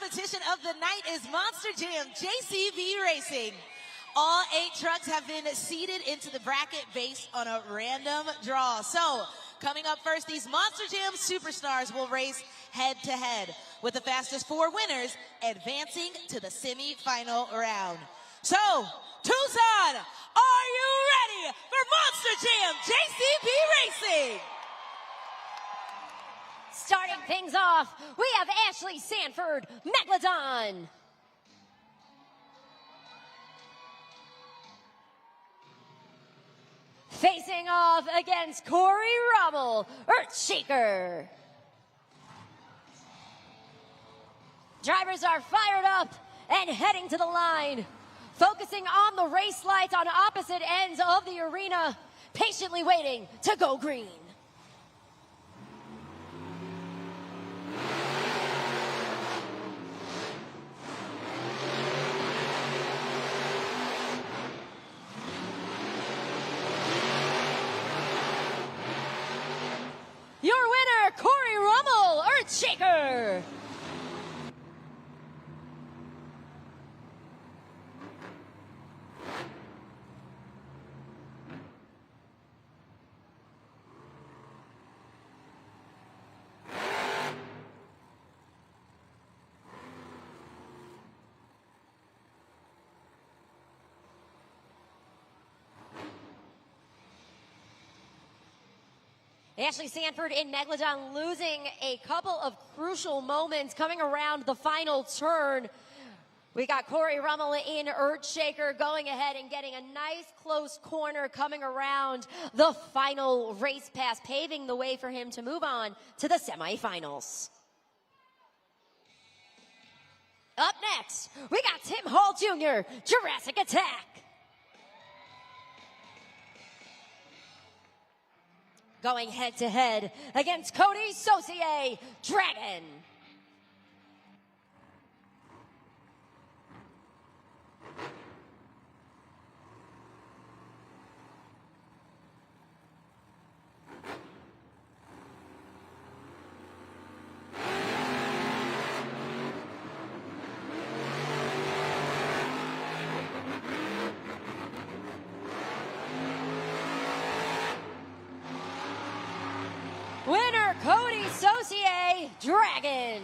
competition of the night is Monster Jam JCB Racing. All 8 trucks have been seeded into the bracket based on a random draw. So, coming up first, these Monster Jam superstars will race head-to-head, with the fastest 4 winners advancing to the semi-final round. So, Tucson, are you ready for Monster Jam JCB Racing? Starting things off, we have Ashley Sanford, Megalodon. Facing off against Corey Rommel, Earthshaker. Drivers are fired up and heading to the line. Focusing on the race lights on opposite ends of the arena, patiently waiting to go green. Your winner, Corey Rommel, Earthshaker. Ashley Sanford in Megalodon losing a couple of crucial moments coming around the final turn. We got Corey Rommel in Earthshaker going ahead and getting a nice close corner coming around the final race pass, paving the way for him to move on to the semifinals. Up next, we got Tim Hall Jr., Jurassic Attack. Going head-to-head against Cody Saucier, Dragon. Winner, Cody Saucier, Dragon.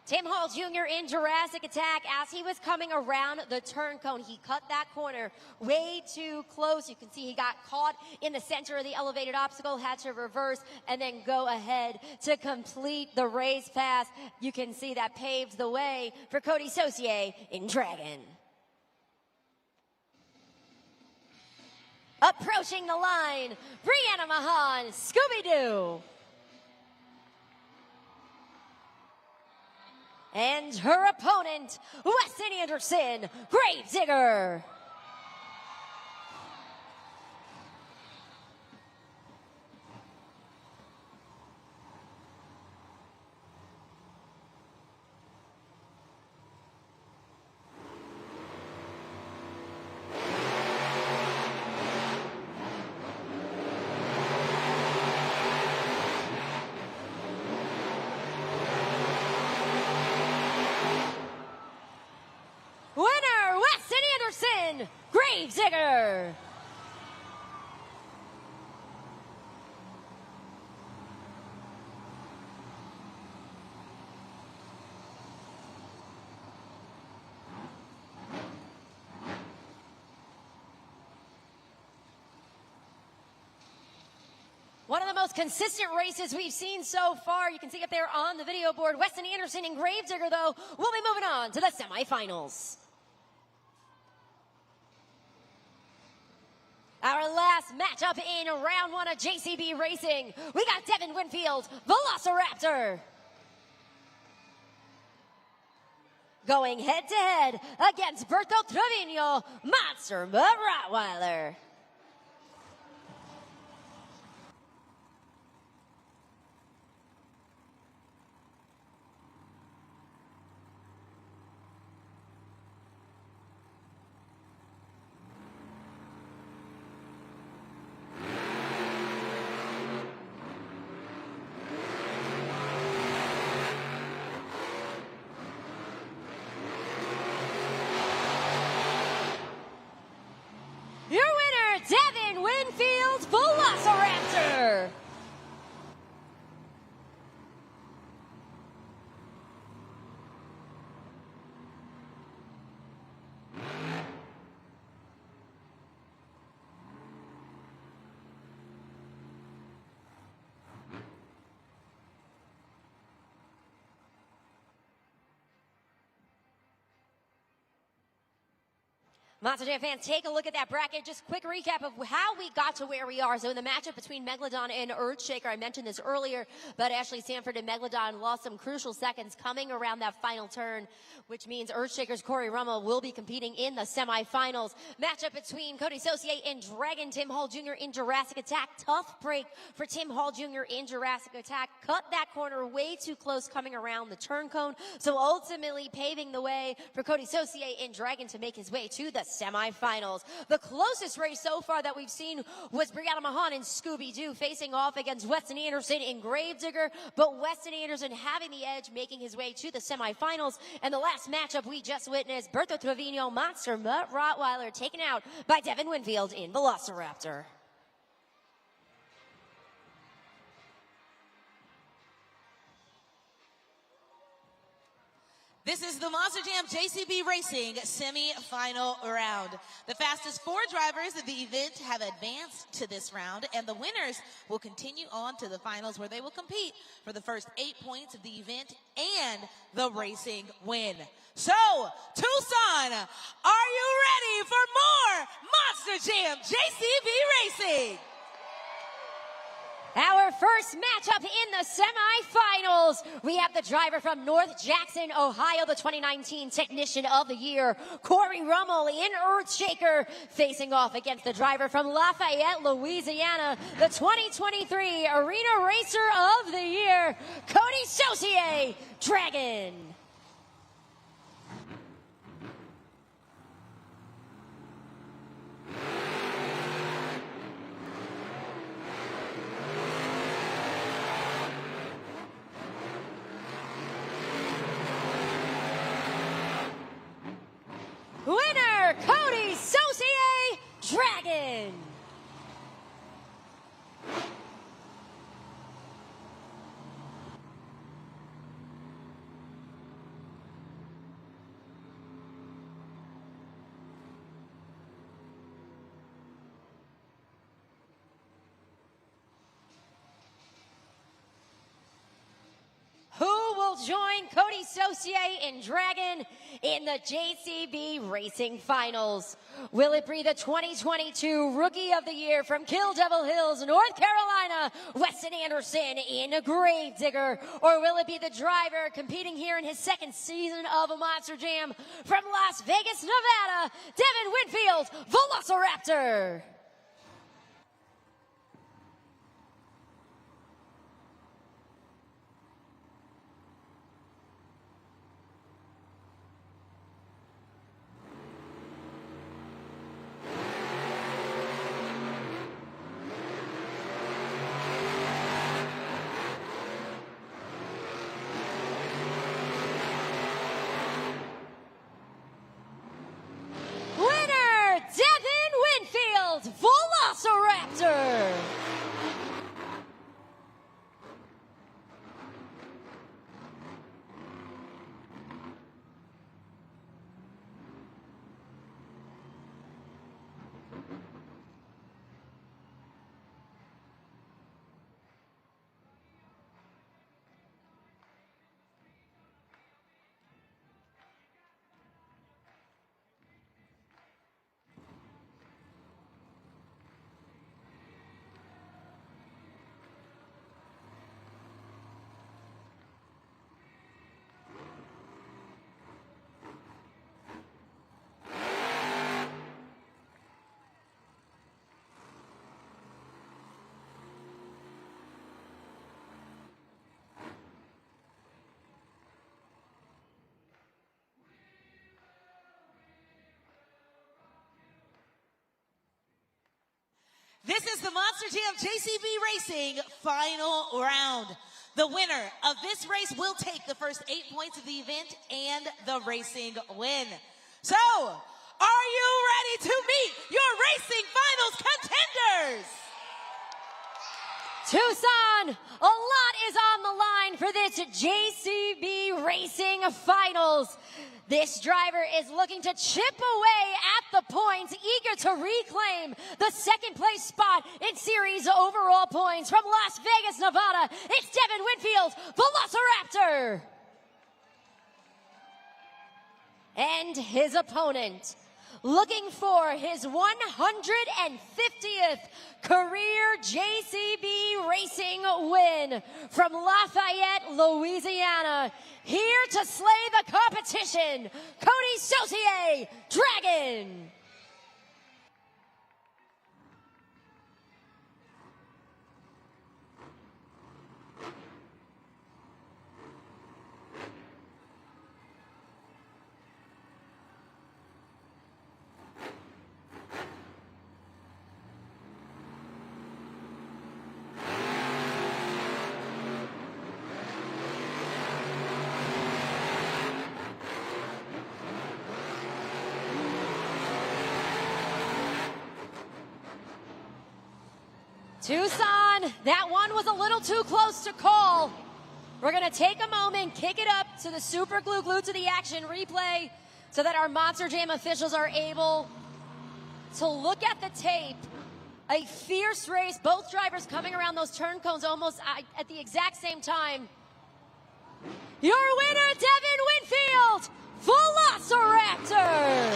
Tim Hall Jr. in Jurassic Attack, as he was coming around the turn cone, he cut that corner way too close. You can see he got caught in the center of the elevated obstacle, had to reverse and then go ahead to complete the race pass. You can see that paved the way for Cody Saucier in Dragon. Approaching the line, Brianna Mahan, Scooby-Doo. And her opponent, Weston Anderson, Gravedigger. Winner, Weston Anderson, Gravedigger. One of the most consistent races we've seen so far. You can see up there on the video board. Weston Anderson and Gravedigger, though, will be moving on to the semifinals. Our last matchup in round 1 of JCB Racing. We got Devin Winfield, Velociraptor. Going head-to-head against Berto Trevino, Monster but Rottweiler. Devin Winfield's Velociraptor. Monster Jam fans, take a look at that bracket. Just quick recap of how we got to where we are. So in the matchup between Megalodon and Earthshaker, I mentioned this earlier, but Ashley Sanford and Megalodon lost some crucial seconds coming around that final turn, which means Earthshaker's Corey Rummel will be competing in the semifinals. Matchup between Cody Saucier and Dragon Tim Hall Jr. in Jurassic Attack. Tough break for Tim Hall Jr. in Jurassic Attack. Cut that corner way too close coming around the turn cone. So ultimately paving the way for Cody Saucier and Dragon to make his way to the semifinals. The closest race so far that we've seen was Brianna Mahan and Scooby-Doo facing off against Weston Anderson in Gravedigger, but Weston Anderson having the edge, making his way to the semifinals. And the last matchup we just witnessed, Bertha Trevino Monster Mutt Rottweiler taken out by Devin Winfield in Velociraptor. This is the Monster Jam JCB Racing semi-final round. The fastest 4 drivers of the event have advanced to this round, and the winners will continue on to the finals where they will compete for the first 8 points of the event and the racing win. So, Tucson, are you ready for more Monster Jam JCB Racing? Our first matchup in the semifinals, we have the driver from North Jackson, Ohio, the 2019 Technician of the Year, Corey Rummel in Earthshaker, facing off against the driver from Lafayette, Louisiana, the 2023 Arena Racer of the Year, Cody Saucier, Dragon. Winner, Cody Saucier, Dragon. Who will join Cody Saucier and Dragon in the JCB Racing Finals? Will it be the 2022 Rookie of the Year from Kill Devil Hills, North Carolina, Weston Anderson in Gravedigger? Or will it be the driver competing here in his second season of a Monster Jam from Las Vegas, Nevada, Devin Winfield, Velociraptor? Velociraptor! This is the Monster Jam JCB Racing final round. The winner of this race will take the first 8 points of the event and the racing win. So, are you ready to meet your racing finals contestants? a lot is on the line for this JCB Racing Finals. This driver is looking to chip away at the points, eager to reclaim the second place spot in series overall points. From Las Vegas, Nevada, it's Devin Winfield, Velociraptor. And his opponent, looking for his 150th career JCB Racing win from Lafayette, Louisiana. Here to slay the competition, Cody Saucier, Dragon. Tucson, that one was a little too close to call. We're going to take a moment, kick it up to the Super Glue Glued to the Action replay so that our Monster Jam officials are able to look at the tape. A fierce race, both drivers coming around those turn cones almost at the exact same time. Your winner, Devin Winfield, Velociraptor.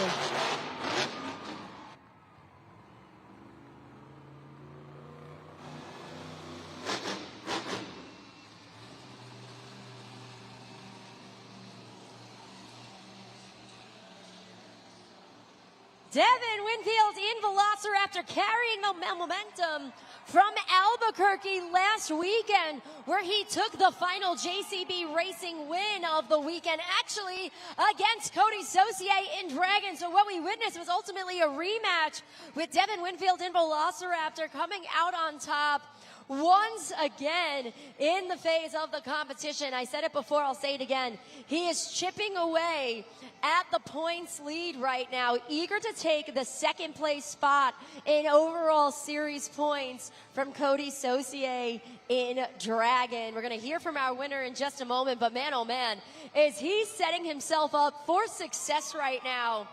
Devin Winfield in Velociraptor carrying the momentum from Albuquerque last weekend, where he took the final JCB Racing win of the weekend, actually against Cody Saucier in Dragon. So what we witnessed was ultimately a rematch with Devin Winfield in Velociraptor coming out on top once again in the phase of the competition. I said it before, I'll say it again. He is chipping away at the points lead right now, eager to take the second place spot in overall series points from Cody Saucier in Dragon. We're going to hear from our winner in just a moment, but man, oh man, is he setting himself up for success right now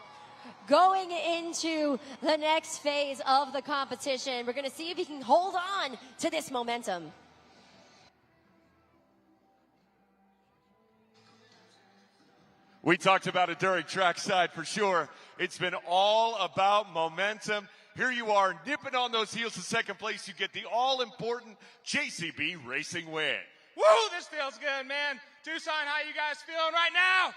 going into the next phase of the competition. We're going to see if he can hold on to this momentum. We talked about it during trackside for sure. It's been all about momentum. Here you are nipping on those heels to second place. You get the all-important JCB Racing win. Woo, this feels good, man. Tucson, how you guys feeling right now?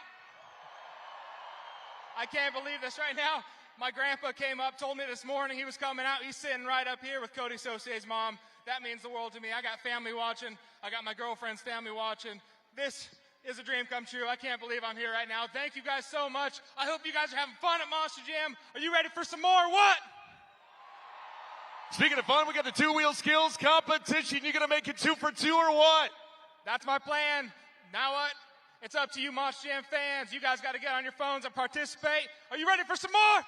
I can't believe this right now. My grandpa came up, told me this morning he was coming out. He's sitting right up here with Cody Saucier's mom. That means the world to me. I got family watching. I got my girlfriend's family watching. This is a dream come true. I can't believe I'm here right now. Thank you guys so much. I hope you guys are having fun at Monster Jam. Are you ready for some more? What? Speaking of fun, we got the two-wheel skills competition. You gonna make it 2 for 2 or what? That's my plan. Now what? It's up to you, Monster Jam fans. You guys got to get on your phones and participate. Are you ready for some more?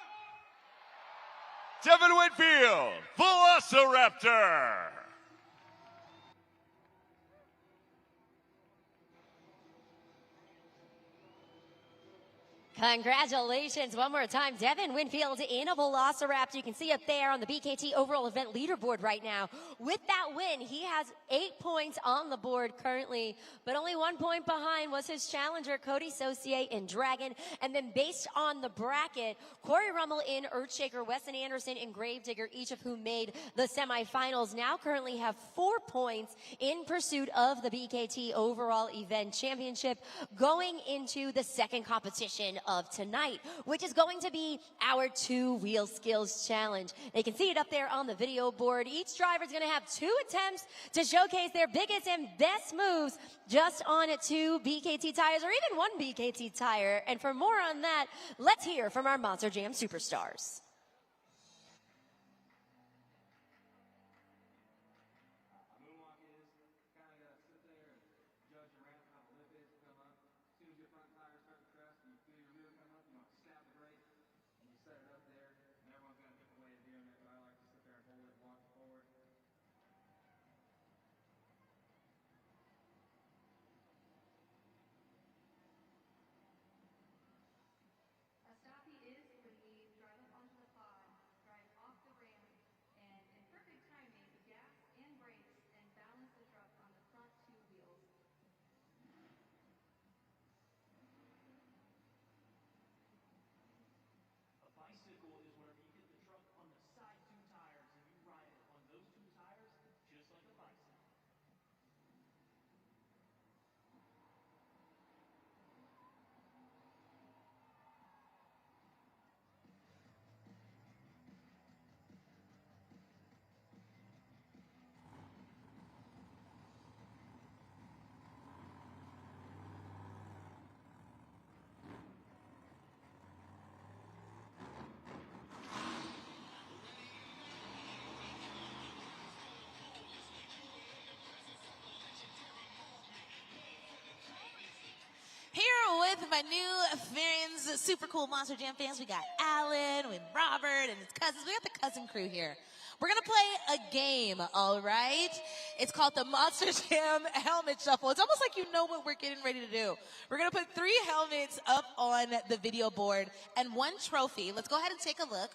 Devin Winfield, Velociraptor. Congratulations one more time, Devin Winfield in a Velociraptor. You can see up there on the BKT overall event leaderboard right now. With that win, he has 8 points on the board currently, but only 1 point behind was his challenger, Cody Saucier in Dragon. And then based on the bracket, Corey Rummel in Earthshaker, Weston Anderson in Gravedigger, each of whom made the semifinals, now currently have 4 points in pursuit of the BKT overall event championship going into the second competition of tonight, which is going to be our two-wheel skills challenge. They can see it up there on the video board. Each driver is going to have 2 attempts to showcase their biggest and best moves just on 2 BKT tires or even 1 BKT tire. And for more on that, let's hear from our Monster Jam superstars. my new friends, super cool Monster Jam fans. We got Alan, we have Robert, and his cousins. We got the cousin crew here. We're going to play a game, all right? It's called the Monster Jam Helmet Shuffle. It's almost like you know what we're getting ready to do. We're going to put 3 helmets up on the video board and 1 trophy. Let's go ahead and take a look.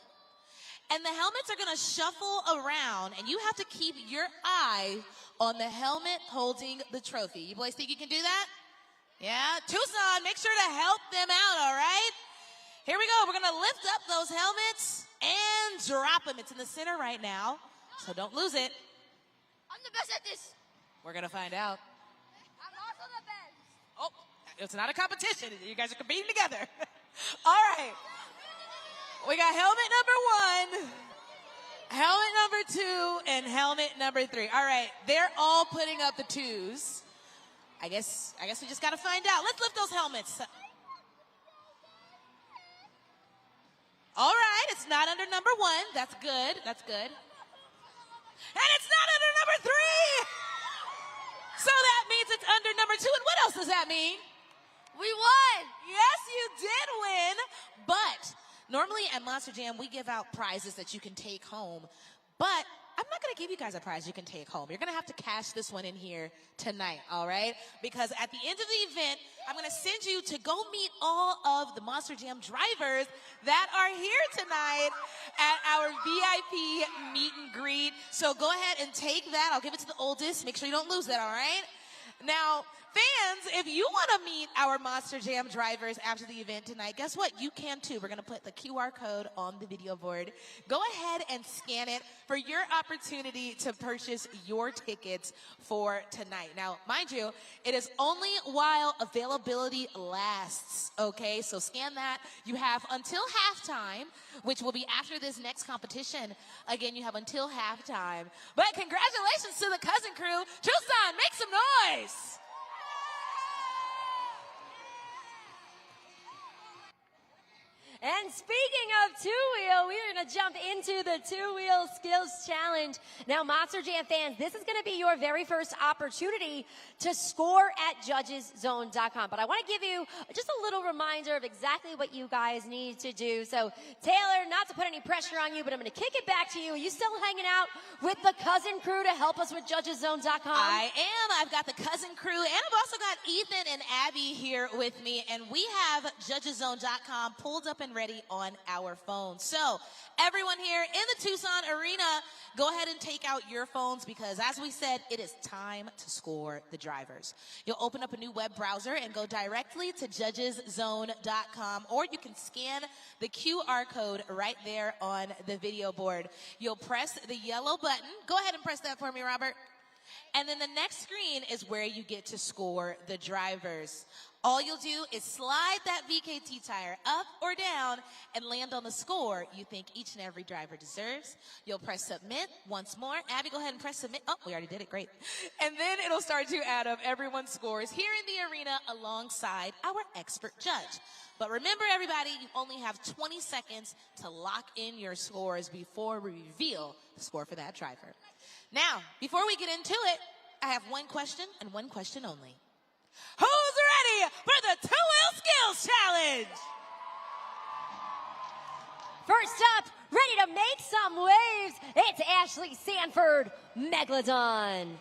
And the helmets are going to shuffle around, and you have to keep your eye on the helmet holding the trophy. You boys think you can do that? Yeah? Tucson, make sure to help them out, all right? Here we go. We're going to lift up those helmets and drop them. It's in the center right now, so don't lose it. I'm the best at this. We're going to find out. I'm also the best. Oh, it's not a competition. You guys are competing together. All right. We got helmet number 1, helmet number 2, and helmet number 3. All right. They're all putting up the 2s. I guess we just got to find out. Let's lift those helmets. All right, it's not under number 1. That's good. That's good. And it's not under number 3. So that means it's under number 2. And what else does that mean? We won. Yes, you did win. But normally at Monster Jam, we give out prizes that you can take home. But I'm not going to give you guys a prize you can take home. You're going to have to cash this one in here tonight, all right? Because at the end of the event, I'm going to send you to go meet all of the Monster Jam drivers that are here tonight at our VIP meet and greet. So go ahead and take that. I'll give it to the oldest. Make sure you don't lose that, all right? Now, fans, if you want to meet our Monster Jam drivers after the event tonight, guess what? You can too. We're going to put the QR code on the video board. Go ahead and scan it for your opportunity to purchase your tickets for tonight. Now, mind you, it is only while availability lasts, okay? So scan that. You have until halftime, which will be after this next competition. Again, you have until halftime. But congratulations to the cousin crew. Tucson, make some noise. And speaking of two-wheel, we're going to jump into the two-wheel skills challenge. Now, Monster Jam fans, this is going to be your very first opportunity to score at judgeszone.com. But I want to give you just a little reminder of exactly what you guys need to do. So, Taylor, not to put any pressure on you, but I'm going to kick it back to you. Are you still hanging out with the cousin crew to help us with judgeszone.com? I am. I've got the cousin crew, and I've also got Ethan and Abby here with me, and we have judgeszone.com pulled up and ready on our phones. So everyone here in the Tucson arena, go ahead and take out your phones because as we said, it is time to score the drivers. You'll open up a new web browser and go directly to judgeszone.com, or you can scan the QR code right there on the video board. You'll press the yellow button. Go ahead and press that for me, Robert. And then the next screen is where you get to score the drivers. All you'll do is slide that VKT tire up or down and land on the score you think each and every driver deserves. You'll press submit once more. Abby, go ahead and press submit. Oh, we already did it. Great. And then it'll start to add up everyone's scores here in the arena alongside our expert judge. But remember, everybody, you only have 20 seconds to lock in your scores before we reveal the score for that driver. Now, before we get into it, I have one question and one question only. Who's ready for the two-wheel skills challenge? First up, ready to make some waves, it's Ashley Sanford, Megalodon.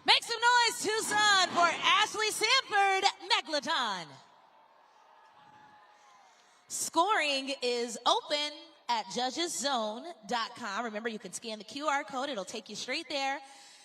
Make some noise, Tucson, for Ashley Sanford, Megalodon. Scoring is open at judgeszone.com. Remember, you can scan the QR code. It'll take you straight there.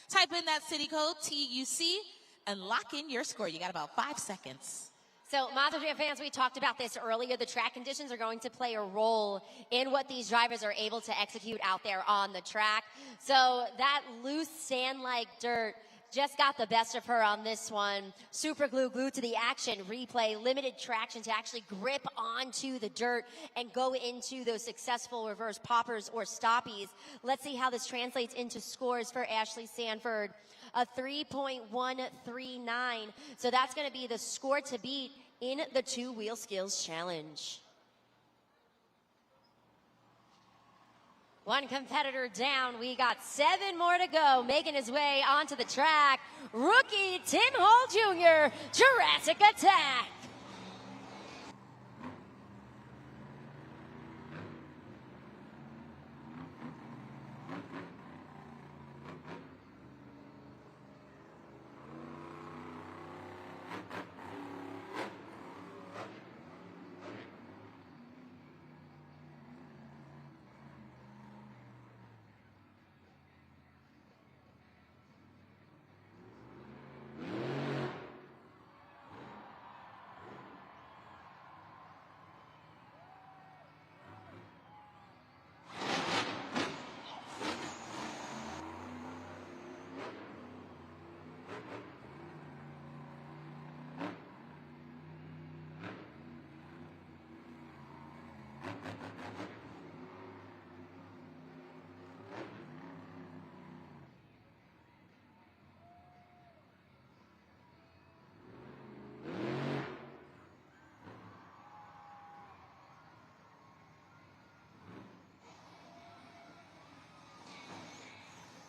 Type in that city code, TUC, and lock in your score. You got about 5 seconds. So, Monster Jam fans, we talked about this earlier. The track conditions are going to play a role in what these drivers are able to execute out there on the track. So, that loose sand-like dirt just got the best of her on this one. Super glue, glued to the action replay, limited traction to actually grip onto the dirt and go into those successful reverse poppers or stoppies. Let's see how this translates into scores for Ashley Sanford. A 3.139. So that's going to be the score to beat in the two-wheel skills challenge. One competitor down. We got 7 more to go. Making his way onto the track, rookie Tim Hall Jr., Jurassic Attack.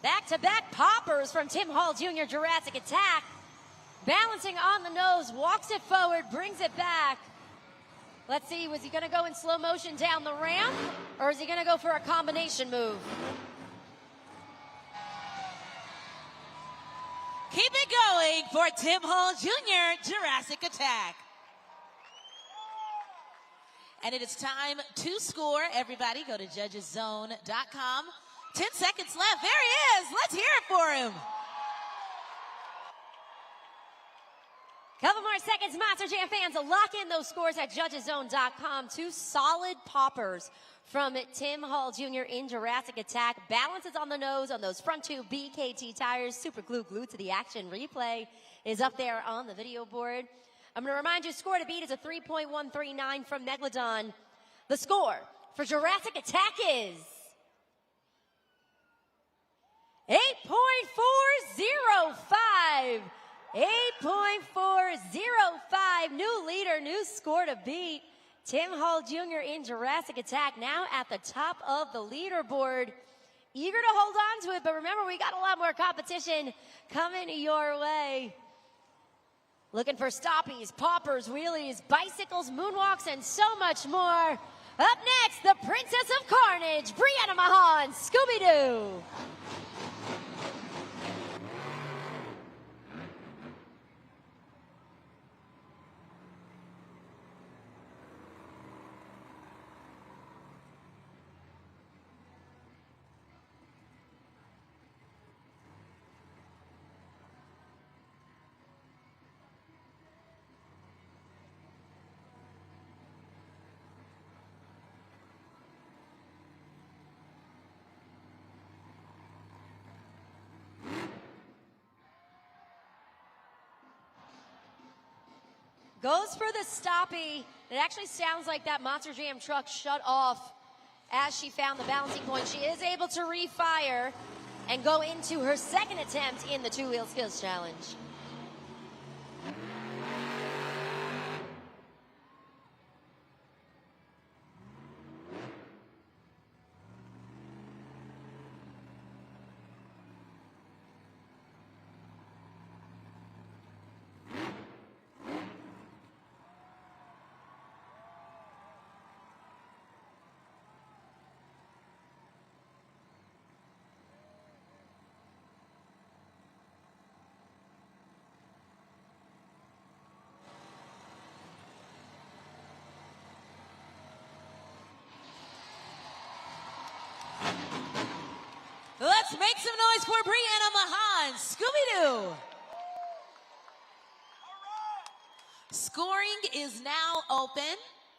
Back-to-back poppers from Tim Hall Jr., Jurassic Attack. Balancing on the nose, walks it forward, brings it back. Let's see, was he going to go in slow motion down the ramp, or is he going to go for a combination move? Keep it going for Tim Hall Jr., Jurassic Attack. And it is time to score. Everybody go to judgeszone.com. 10 seconds left. There he is. Let's hear it for him. Couple more seconds, Monster Jam fans. Lock in those scores at judgeszone.com. 2 solid poppers from Tim Hall Jr. in Jurassic Attack. Balances on the nose on those front 2 BKT tires. Super glue, glued to the action. Replay is up there on the video board. I'm going to remind you, score to beat is a 3.139 from Megalodon. The score for Jurassic Attack is 8.405. 8.405. New leader, new score to beat. Tim Hall Jr. in Jurassic Attack now at the top of the leaderboard. Eager to hold on to it, but remember, we got a lot more competition coming your way. Looking for stoppies, poppers, wheelies, bicycles, moonwalks, and so much more. Up next, the Princess of Carnage, Brianna Mahan, Scooby-Doo. Goes for the stoppie. It actually sounds like that Monster Jam truck shut off as she found the balancing point. She is able to refire and go into her second attempt in the two-wheel skills challenge. let's make some noise for Brianna Mahan, Scooby-Doo. Scoring is now open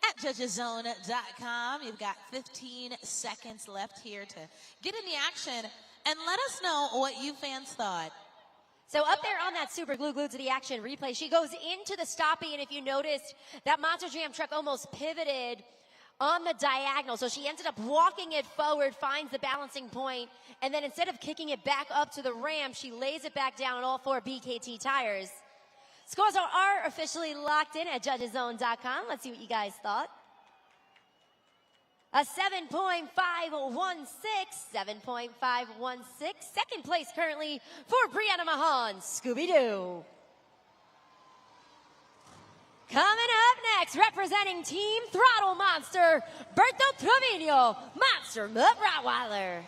at judgeszone.com. You've got 15 seconds left here to get in the action and let us know what you fans thought. So up there on that super glued to the action replay, she goes into the stoppie, and if you noticed, that Monster Jam truck almost pivoted on the diagonal. So she ended up walking it forward, finds the balancing point, and then instead of kicking it back up to the ramp, she lays it back down on all 4 BKT tires. Scores are officially locked in at judgeszone.com. Let's see what you guys thought. A 7.516, 7.516. Second place currently for Brianna Mahan, Scooby-Doo. Coming up next, representing Team Throttle Monster, Berto Trevino, Monster Mutt Rottweiler.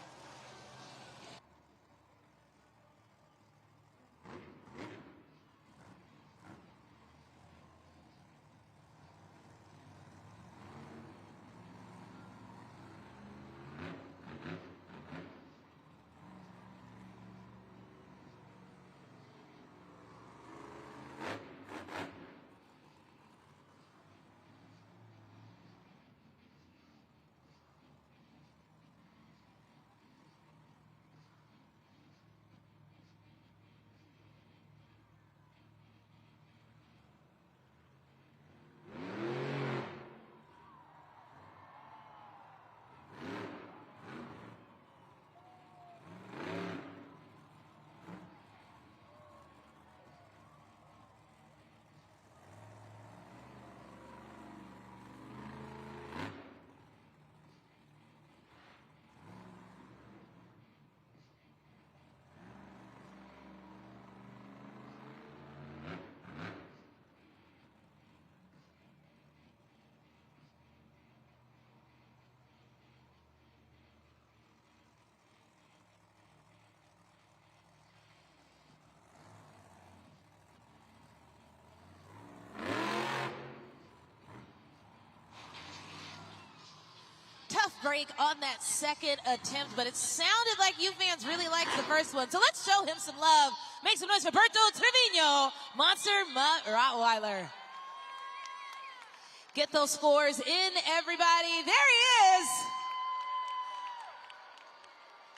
Tough break on that second attempt, but it sounded like you fans really liked the first one. So let's show him some love. Make some noise for Berto Trevino, Monster Mutt Rottweiler. Get those scores in, everybody. There he is.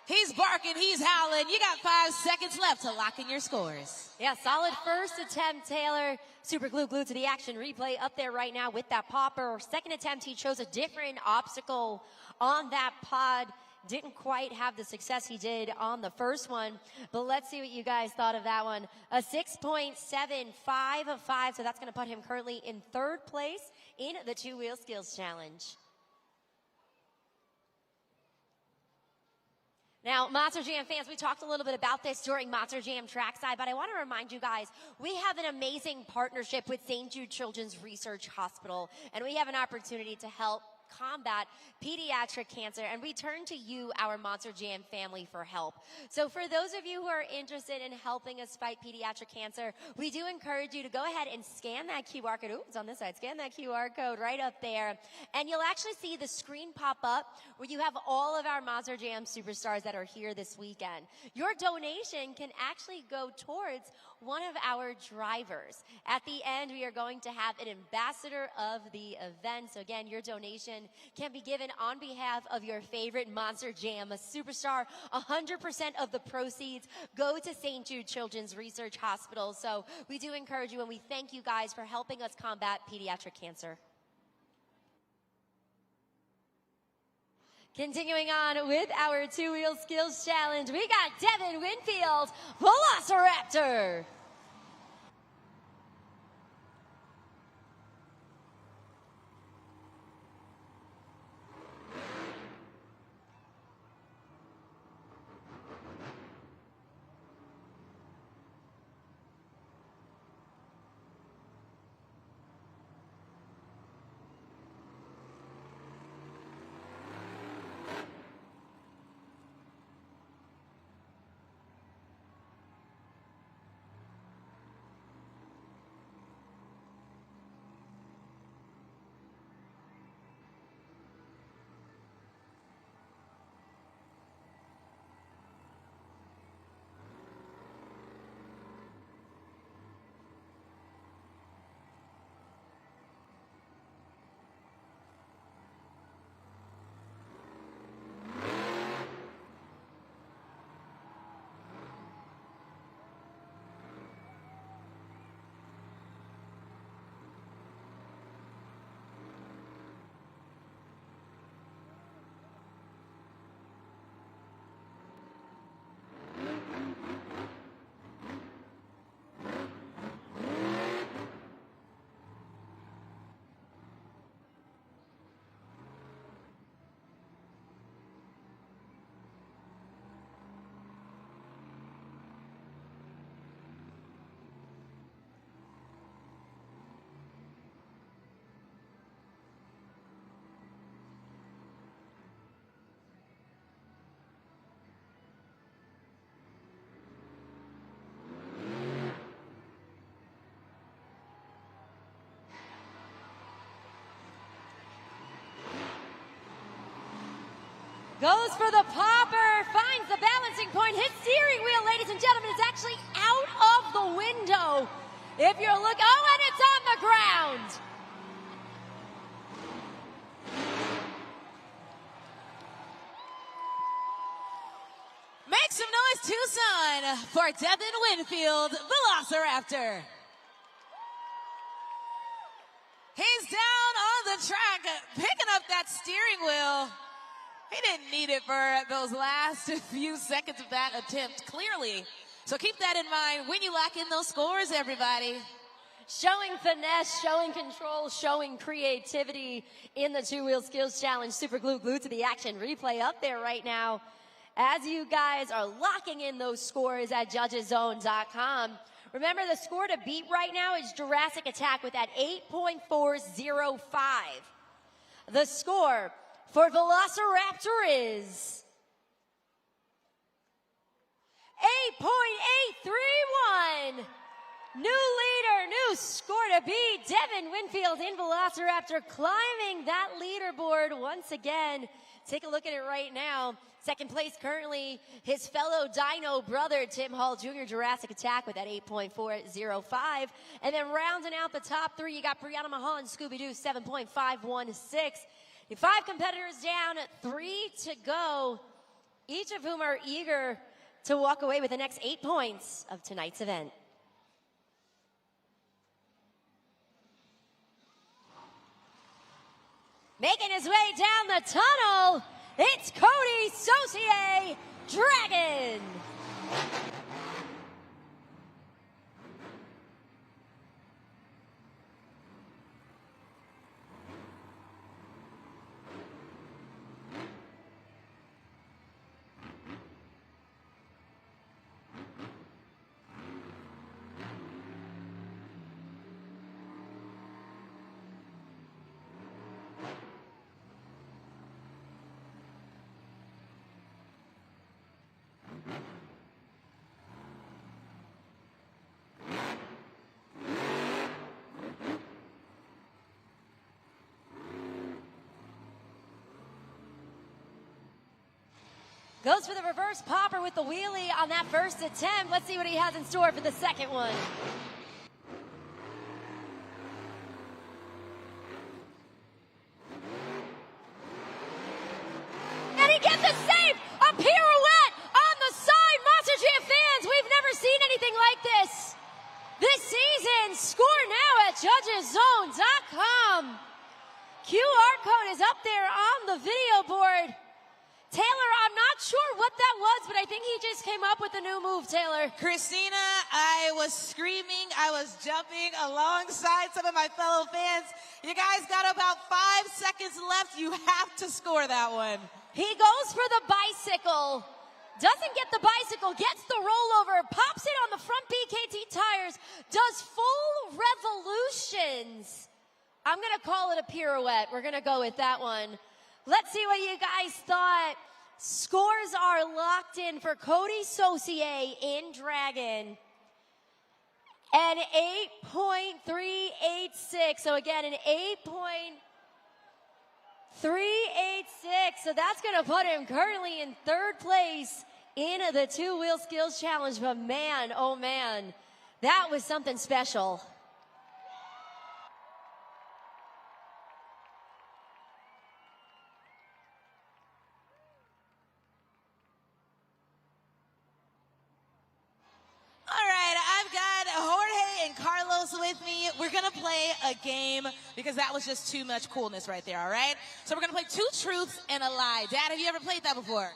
He's barking, he's howling. You got 5 seconds left to lock in your scores. Yeah, solid first attempt, Taylor. Super glued to the action replay up there right now with that popper. Second attempt, he chose a different obstacle on that pod. Didn't quite have the success he did on the first one. But let's see what you guys thought of that one. A 6.755, so that's going to put him currently in 3rd place in the two-wheel skills challenge. Now, Monster Jam fans, we talked a little bit about this during Monster Jam Trackside, but I want to remind you guys, we have an amazing partnership with St. Jude Children's Research Hospital, and we have an opportunity to help combat pediatric cancer, and we turn to you, our Monster Jam family, for help. So for those of you who are interested in helping us fight pediatric cancer, we do encourage you to go ahead and scan that QR code. Ooh, it's on this side. Scan that QR code right up there, and you'll actually see the screen pop up where you have all of our Monster Jam superstars that are here this weekend. Your donation can actually go towards one of our drivers. At the end, we are going to have an ambassador of the event. So again, your donation can be given on behalf of your favorite Monster Jam superstar. 100% of the proceeds go to St. Jude Children's Research Hospital. So we do encourage you, and we thank you guys for helping us combat pediatric cancer. Continuing on with our two-wheel skills challenge, we got Devin Winfield, Velociraptor. Goes for the popper, finds the balancing point. His steering wheel, ladies and gentlemen, is actually out of the window. If you're looking, oh, and it's on the ground. Make some noise, Tucson, for Devin Winfield, Velociraptor. He's down on the track, picking up that steering wheel. He didn't need it for those last few seconds of that attempt, clearly. So keep that in mind when you lock in those scores, everybody. Showing finesse, showing control, showing creativity in the two-wheel skills challenge. Super glued to the action. Replay up there right now as you guys are locking in those scores at judgeszone.com. Remember, the score to beat right now is Jurassic Attack with that 8.405. The score for Velociraptor is 8.831. New leader, new score to beat. Devin Winfield in Velociraptor climbing that leaderboard once again. Take a look at it right now. Second place currently his fellow Dino brother, Tim Hall Jr., Jurassic Attack with that 8.405. And then rounding out the top three, you got Brianna Mahan, Scooby-Doo, 7.516. Your 5 competitors down, 3 to go, each of whom are eager to walk away with the next 8 points of tonight's event. Making his way down the tunnel, it's Cody Saucier, Dragon. Goes for the reverse popper with the wheelie on that first attempt. Let's see what he has in store for the second one. And he gets a save, a pirouette on the side. Monster Jam fans, we've never seen anything like this season. Score now at judgeszone.com. QR code is up there on the video board. Taylor, I'm not sure what that was, but I think he just came up with a new move, Taylor. Christina, I was screaming, I was jumping alongside some of my fellow fans. You guys got about 5 seconds left. You have to score that one. He goes for the bicycle, doesn't get the bicycle, gets the rollover, pops it on the front BKT tires, does full revolutions. I'm going to call it a pirouette. We're going to go with that one. Let's see what you guys thought. Scores are locked in for Cody Saucier in Dragon. An 8.386. So again, an 8.386. So that's going to put him currently in third place in the two-wheel skills challenge. But man, oh man, that was something special. With me, we're gonna play a game because that was just too much coolness right there, all right? So we're gonna play 2 truths and a lie. Dad, have you ever played that before?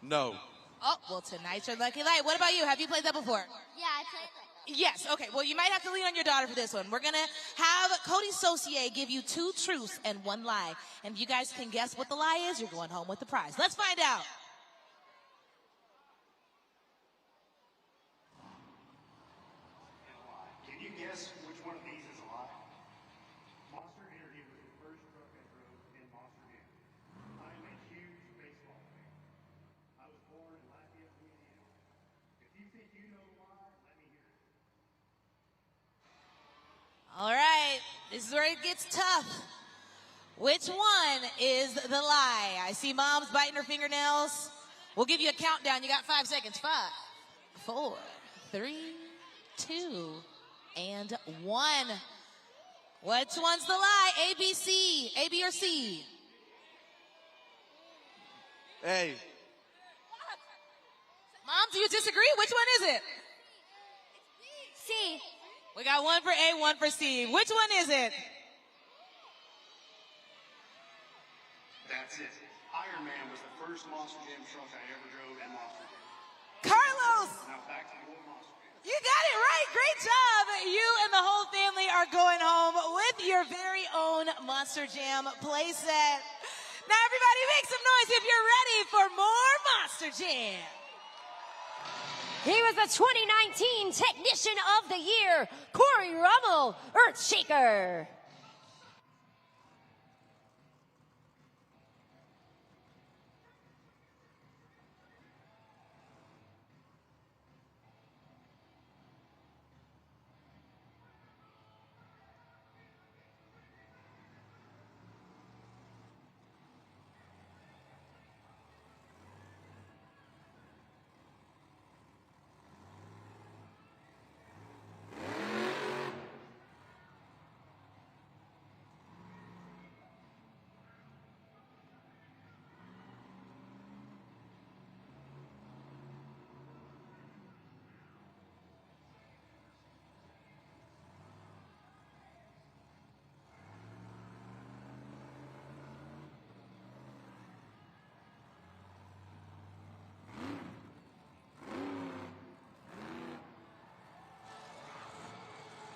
No. Oh, well, tonight's your lucky night. What about you? Have you played that before? Yeah, I played it. Yes, okay. Well, you might have to lean on your daughter for this one. We're gonna have Cody Saucier give you 2 truths and 1 lie. And if you guys can guess what the lie is, you're going home with the prize. Let's find out. Can you guess which one of these is a lie? Monster Energy was the first truck I drove in Monster Jam. I'm a huge baseball fan. I was born in Lafayette, Louisiana. If you think you know why, let me hear it. All right, this is where it gets tough. Which one is the lie? I see mom's biting her fingernails. We'll give you a countdown. You got 5 seconds. 5, 4, 3, 2, and 1. Which one's the lie? A, B, C. A, B, or C? Hey. Mom, do you disagree? Which one is it? C. We got 1 for A, 1 for C. Which one is it? That's it. Iron Man was the first Monster Jam truck I ever drove in Monster Jam. Carlos! Now back to the old Monster Jam. You got it right. Great job. You and the whole family are going home with your very own Monster Jam playset. Now everybody make some noise if you're ready for more Monster Jam. He was the 2019 Technician of the Year, Corey Rummel, Earthshaker.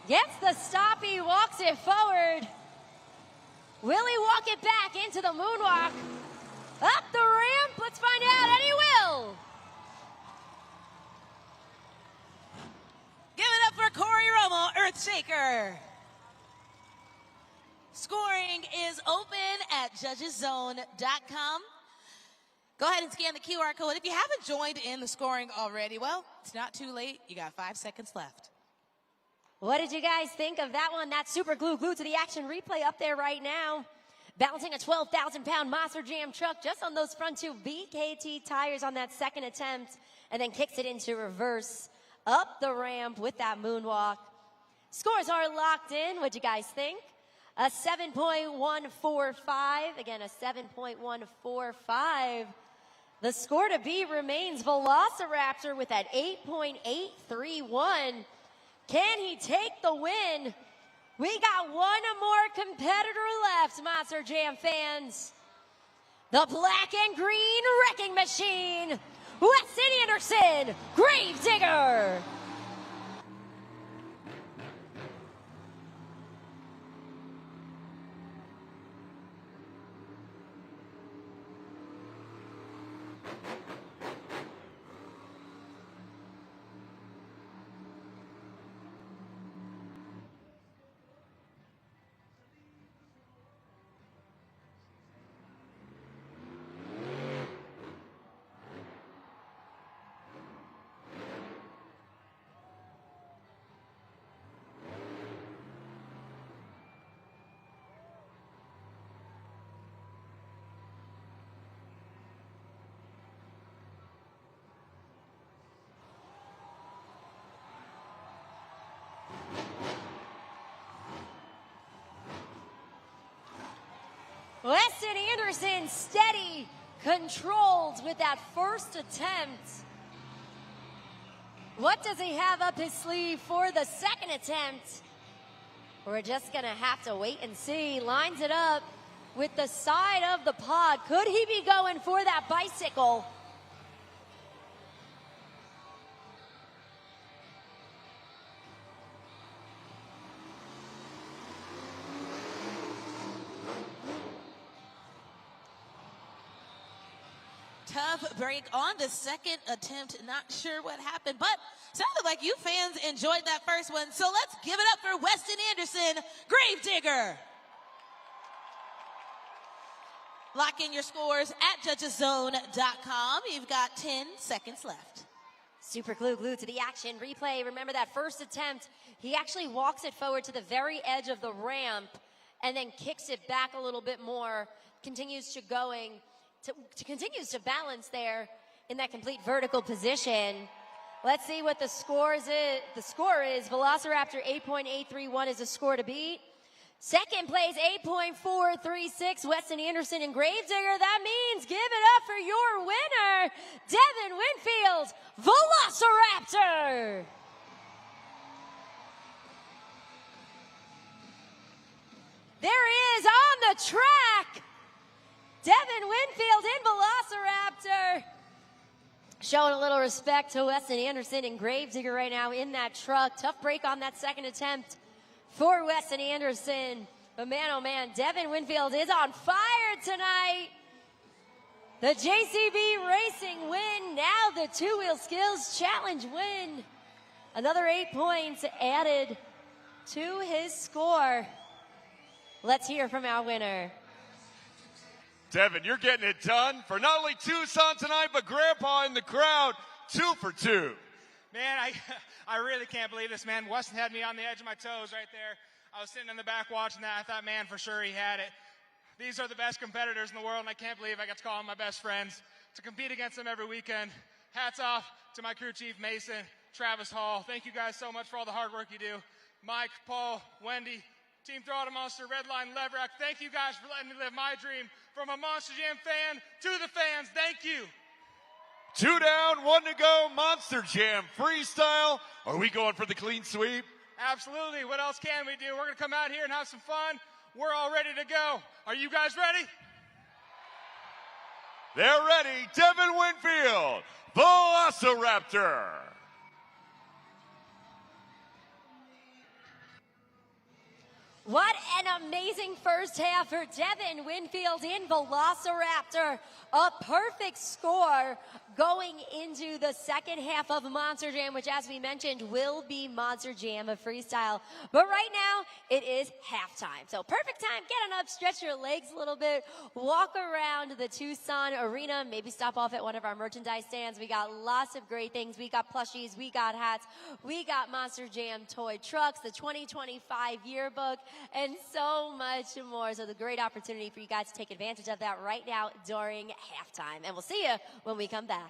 Gets the stop, he walks it forward. Will he walk it back into the moonwalk? Up the ramp, let's find out, and he will. Give it up for Corey Rummel, Earthshaker. Scoring is open at judgeszone.com. Go ahead and scan the QR code. If you haven't joined in the scoring already, well, it's not too late. You got 5 seconds left. What did you guys think of that one? That super glue glued to the action replay up there right now. Balancing a 12,000-pound Monster Jam truck just on those front 2 BKT tires on that second attempt, and then kicks it into reverse up the ramp with that moonwalk. Scores are locked in. What'd you guys think? A 7.145. Again, a 7.145. The score to beat remains Velociraptor with that 8.831. Can he take the win? We got one more competitor left, Monster Jam fans. The black and green wrecking machine, Weston Anderson, Gravedigger. Weston Anderson steady, controlled with that first attempt. What does he have up his sleeve for the second attempt? We're just gonna have to wait and see. Lines it up with the side of the pod. Could he be going for that bicycle? Tough break on the second attempt. Not sure what happened, but sounded like you fans enjoyed that first one. So let's give it up for Weston Anderson, Gravedigger. Lock in your scores at judgeszone.com. You've got 10 seconds left. Super glue glued to the action replay. Remember that first attempt, he actually walks it forward to the very edge of the ramp and then kicks it back a little bit more, continues to continues to balance there in that complete vertical position. Let's see what the score is. Velociraptor 8.831 is the score to beat. Second place, 8.436, Weston Anderson and Gravedigger. That means give it up for your winner, Devin Winfield, Velociraptor. There he is on the track. Devin Winfield in Velociraptor. Showing a little respect to Weston Anderson and Gravedigger right now in that truck. Tough break on that second attempt for Weston Anderson. But man, oh man, Devin Winfield is on fire tonight. The JCB Racing win, now the two-wheel skills challenge win. Another 8 points added to his score. Let's hear from our winner. Devin, you're getting it done for not only Tucson tonight, but Grandpa in the crowd, 2 for 2. Man, I really can't believe this, man. Weston had me on the edge of my toes right there. I was sitting in the back watching that. I thought, man, for sure he had it. These are the best competitors in the world, and I can't believe I got to call them my best friends to compete against them every weekend. Hats off to my crew chief, Mason, Travis Hall. Thank you guys so much for all the hard work you do. Mike, Paul, Wendy, Team Throttle Monster, Redline, Leverack. Thank you guys for letting me live my dream. From a Monster Jam fan to the fans, thank you. 2 down, 1 to go, Monster Jam Freestyle. Are we going for the clean sweep? Absolutely. What else can we do? We're going to come out here and have some fun. We're all ready to go. Are you guys ready? They're ready. Devin Winfield, Velociraptor. What an amazing first half for Devin Winfield in Velociraptor. A perfect score going into the second half of Monster Jam, which, as we mentioned, will be Monster Jam of Freestyle. But right now, it is halftime. So perfect time. Get on up, stretch your legs a little bit, walk around the Tucson arena, maybe stop off at one of our merchandise stands. We got lots of great things. We got plushies, we got hats, we got Monster Jam toy trucks, the 2025 yearbook, and so much more. So the great opportunity for you guys to take advantage of that right now during halftime. And we'll see you when we come back.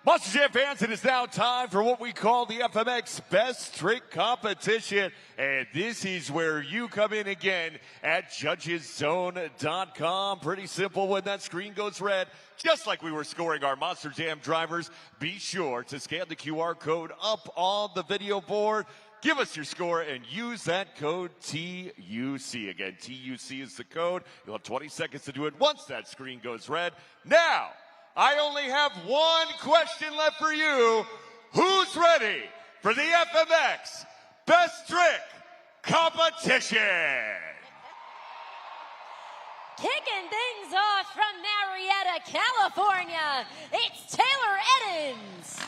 Monster Jam fans, it is now time for what we call the FMX Best Trick Competition. And this is where you come in again at judgeszone.com. Pretty simple when that screen goes red. Just like we were scoring our Monster Jam drivers, be sure to scan the QR code up on the video board. Give us your score and use that code TUC. Again, TUC is the code. You'll have 20 seconds to do it once that screen goes red. Now, I only have one question left for you. Who's ready for the FMX Best Trick Competition? Kicking things off from Marietta, California, it's Taylor Eddins.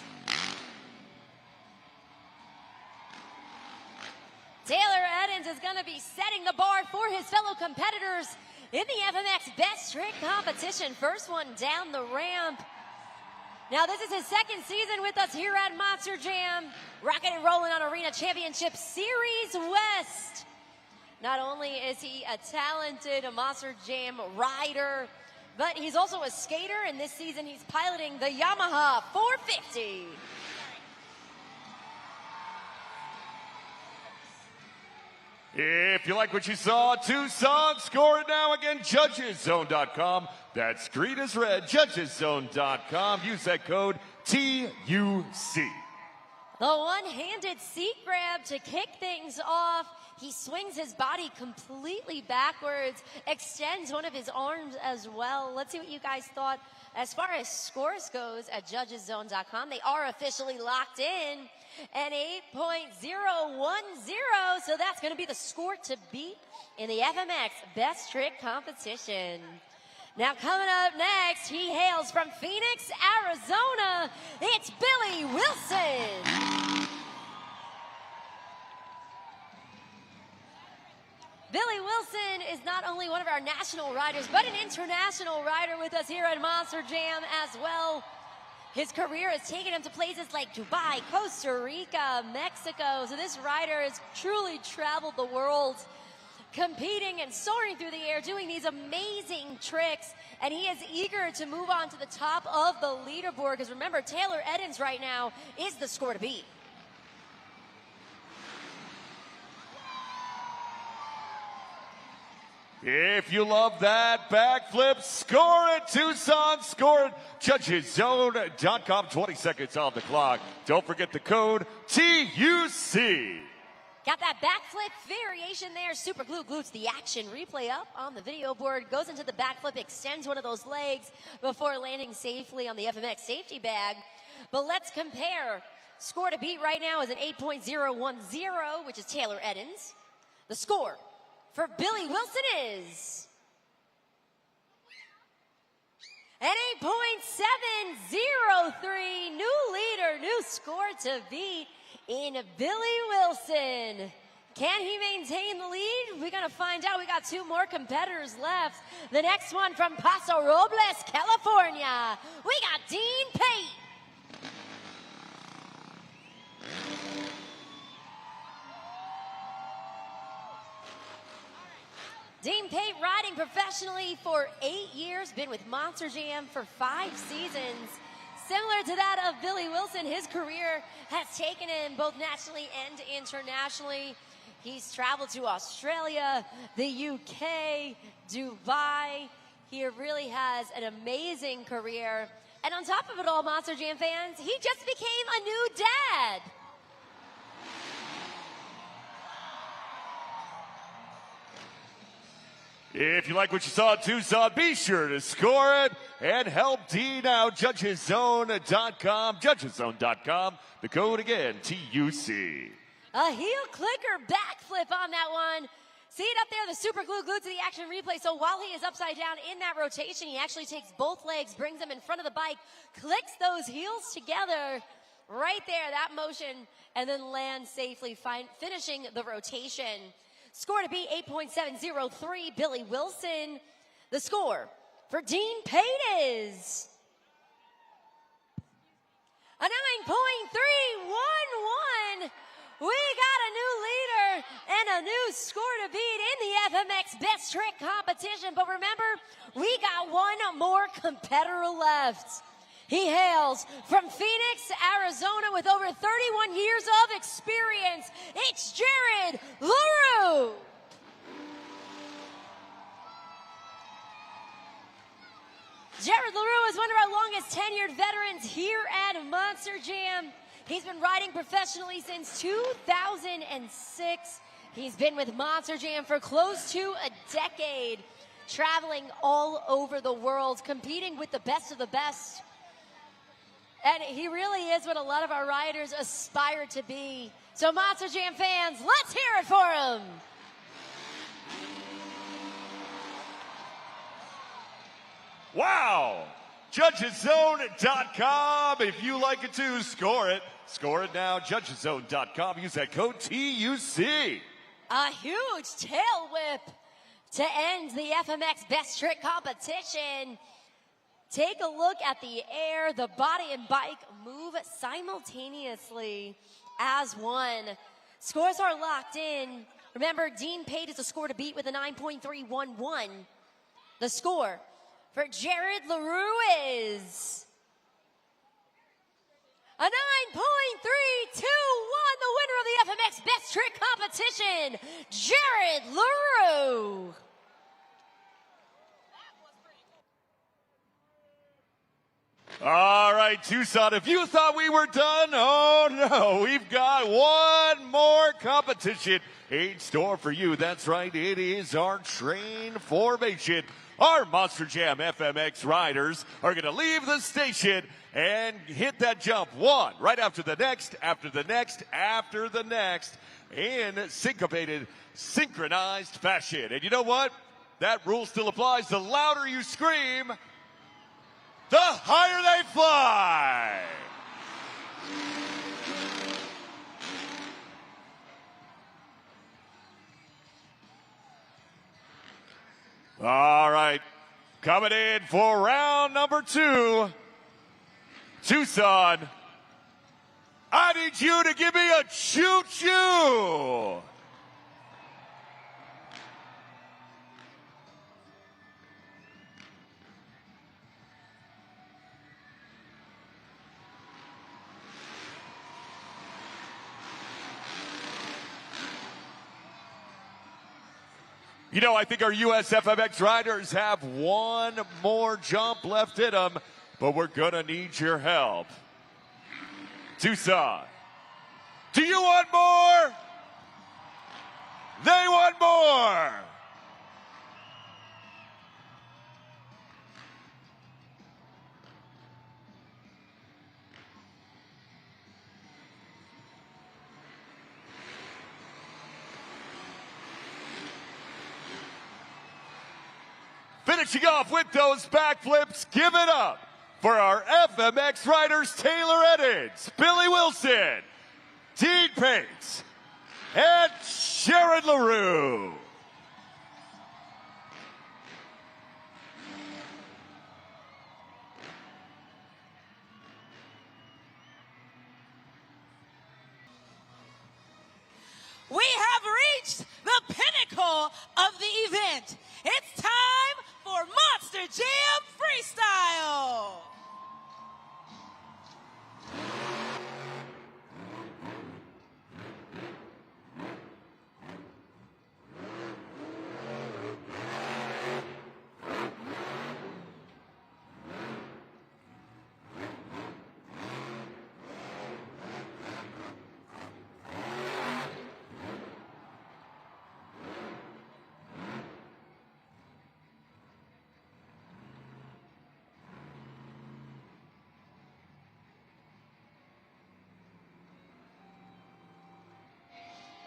Evans is going to be setting the bar for his fellow competitors in the FMX Best Trick competition. First one down the ramp. Now, this is his second season with us here at Monster Jam, rocking and rolling on Arena Championship Series West. Not only is he a talented Monster Jam rider, but he's also a skater, and this season he's piloting the Yamaha 450. If you like what you saw, Tucson, score it now. Again, judgeszone.com. That screen is red, judgeszone.com. Use that code TUC. The one-handed seat grab to kick things off. He swings his body completely backwards, extends one of his arms as well. Let's see what you guys thought. As far as scores goes at judgeszone.com, they are officially locked in. An 8.010, so that's going to be the score to beat in the FMX Best Trick competition. Now coming up next, he hails from Phoenix, Arizona. It's Billy Wilson. Billy Wilson is not only one of our national riders, but an international rider with us here at Monster Jam as well. His career has taken him to places like Dubai, Costa Rica, Mexico. So this rider has truly traveled the world, competing and soaring through the air, doing these amazing tricks. And he is eager to move on to the top of the leaderboard, because remember, Taylor Eddins right now is the score to beat. If you love that backflip, score it, Tucson, score it, judgeszone.com, 20 seconds on the clock. Don't forget the code TUC. Got that backflip variation there. Super glue glutes the action. Replay up on the video board. Goes into the backflip, extends one of those legs before landing safely on the FMX safety bag. But let's compare. Score to beat right now is an 8.010, which is Taylor Eddins. The score for Billy Wilson is an 8.703. New leader, new score to beat in Billy Wilson. Can he maintain the lead? We're going to find out. We got two more competitors left. The next one from Paso Robles, California. We got Dean Pate. Dean Pate riding professionally for 8 years, been with Monster Jam for 5 seasons. Similar to that of Billy Wilson, his career has taken him both nationally and internationally. He's traveled to Australia, the UK, Dubai. He really has an amazing career. And on top of it all, Monster Jam fans, he just became a new dad. If you like what you saw at Tucson, be sure to score it and help Dean out. Judgeszone.com, judgeszone.com. The code again, TUC. A heel clicker backflip on that one. See it up there, the super glue glued to the action replay. So while he is upside down in that rotation, he actually takes both legs, brings them in front of the bike, clicks those heels together right there, that motion, and then lands safely, finishing the rotation. Score to beat 8.703, Billy Wilson. The score for Dean Pate is a 9.311. We got a new leader and a new score to beat in the FMX Best Trick competition. But remember, we got one more competitor left. He hails from Phoenix, Arizona with over 31 years of experience. It's Jared LaRue. Jared LaRue is one of our longest tenured veterans here at Monster Jam. He's been riding professionally since 2006. He's been with Monster Jam for close to a decade, traveling all over the world, competing with the best of the best. And he really is what a lot of our riders aspire to be. So Monster Jam fans, let's hear it for him. Wow! Judgeszone.com. If you like it too, score it. Score it now. Judgeszone.com. Use that code TUC. A huge tail whip to end the FMX Best Trick competition. Take a look at the air. The body and bike move simultaneously as one. Scores are locked in. Remember, Dean Pate is the score to beat with a 9.311. The score for Jared LaRue is a 9.321. The winner of the FMX Best Trick competition, Jared LaRue. All right, Tucson, if you thought we were done, oh no, we've got one more competition in store for you. That's right, it is our train formation. Our Monster Jam FMX riders are going to leave the station and hit that jump one right after the next, after the next, after the next in syncopated, synchronized fashion. And you know what? That rule still applies. The louder you scream, the higher they fly. All right, coming in for round number 2, Tucson, I need you to give me a choo-choo. You know, I think our US FMX riders have one more jump left in them, but we're gonna need your help. Tucson, do you want more? They want more. Finishing off with those backflips, give it up for our FMX riders Taylor Edens, Billy Wilson, Dean Pate, and Jared LaRue. We have reached the pinnacle of the event. It's time for Monster Jam Freestyle.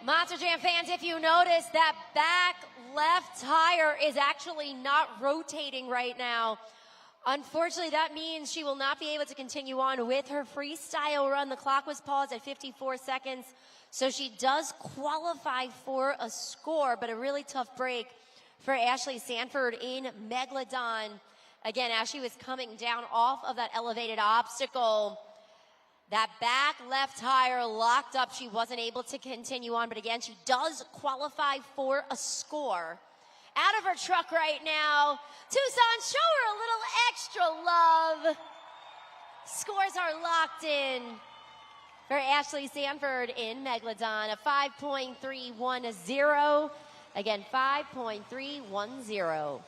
Monster Jam fans, if you notice, that back left tire is actually not rotating right now. Unfortunately, that means she will not be able to continue on with her freestyle run. The clock was paused at 54 seconds, so she does qualify for a score, but a really tough break for Ashley Sanford in Megalodon. Again, as she was coming down off of that elevated obstacle, that back left tire locked up. She wasn't able to continue on, but again, she does qualify for a score. Out of her truck right now, Tucson, show her a little extra love. Scores are locked in for Ashley Sanford in Megalodon, a 5.310. Again, 5.310.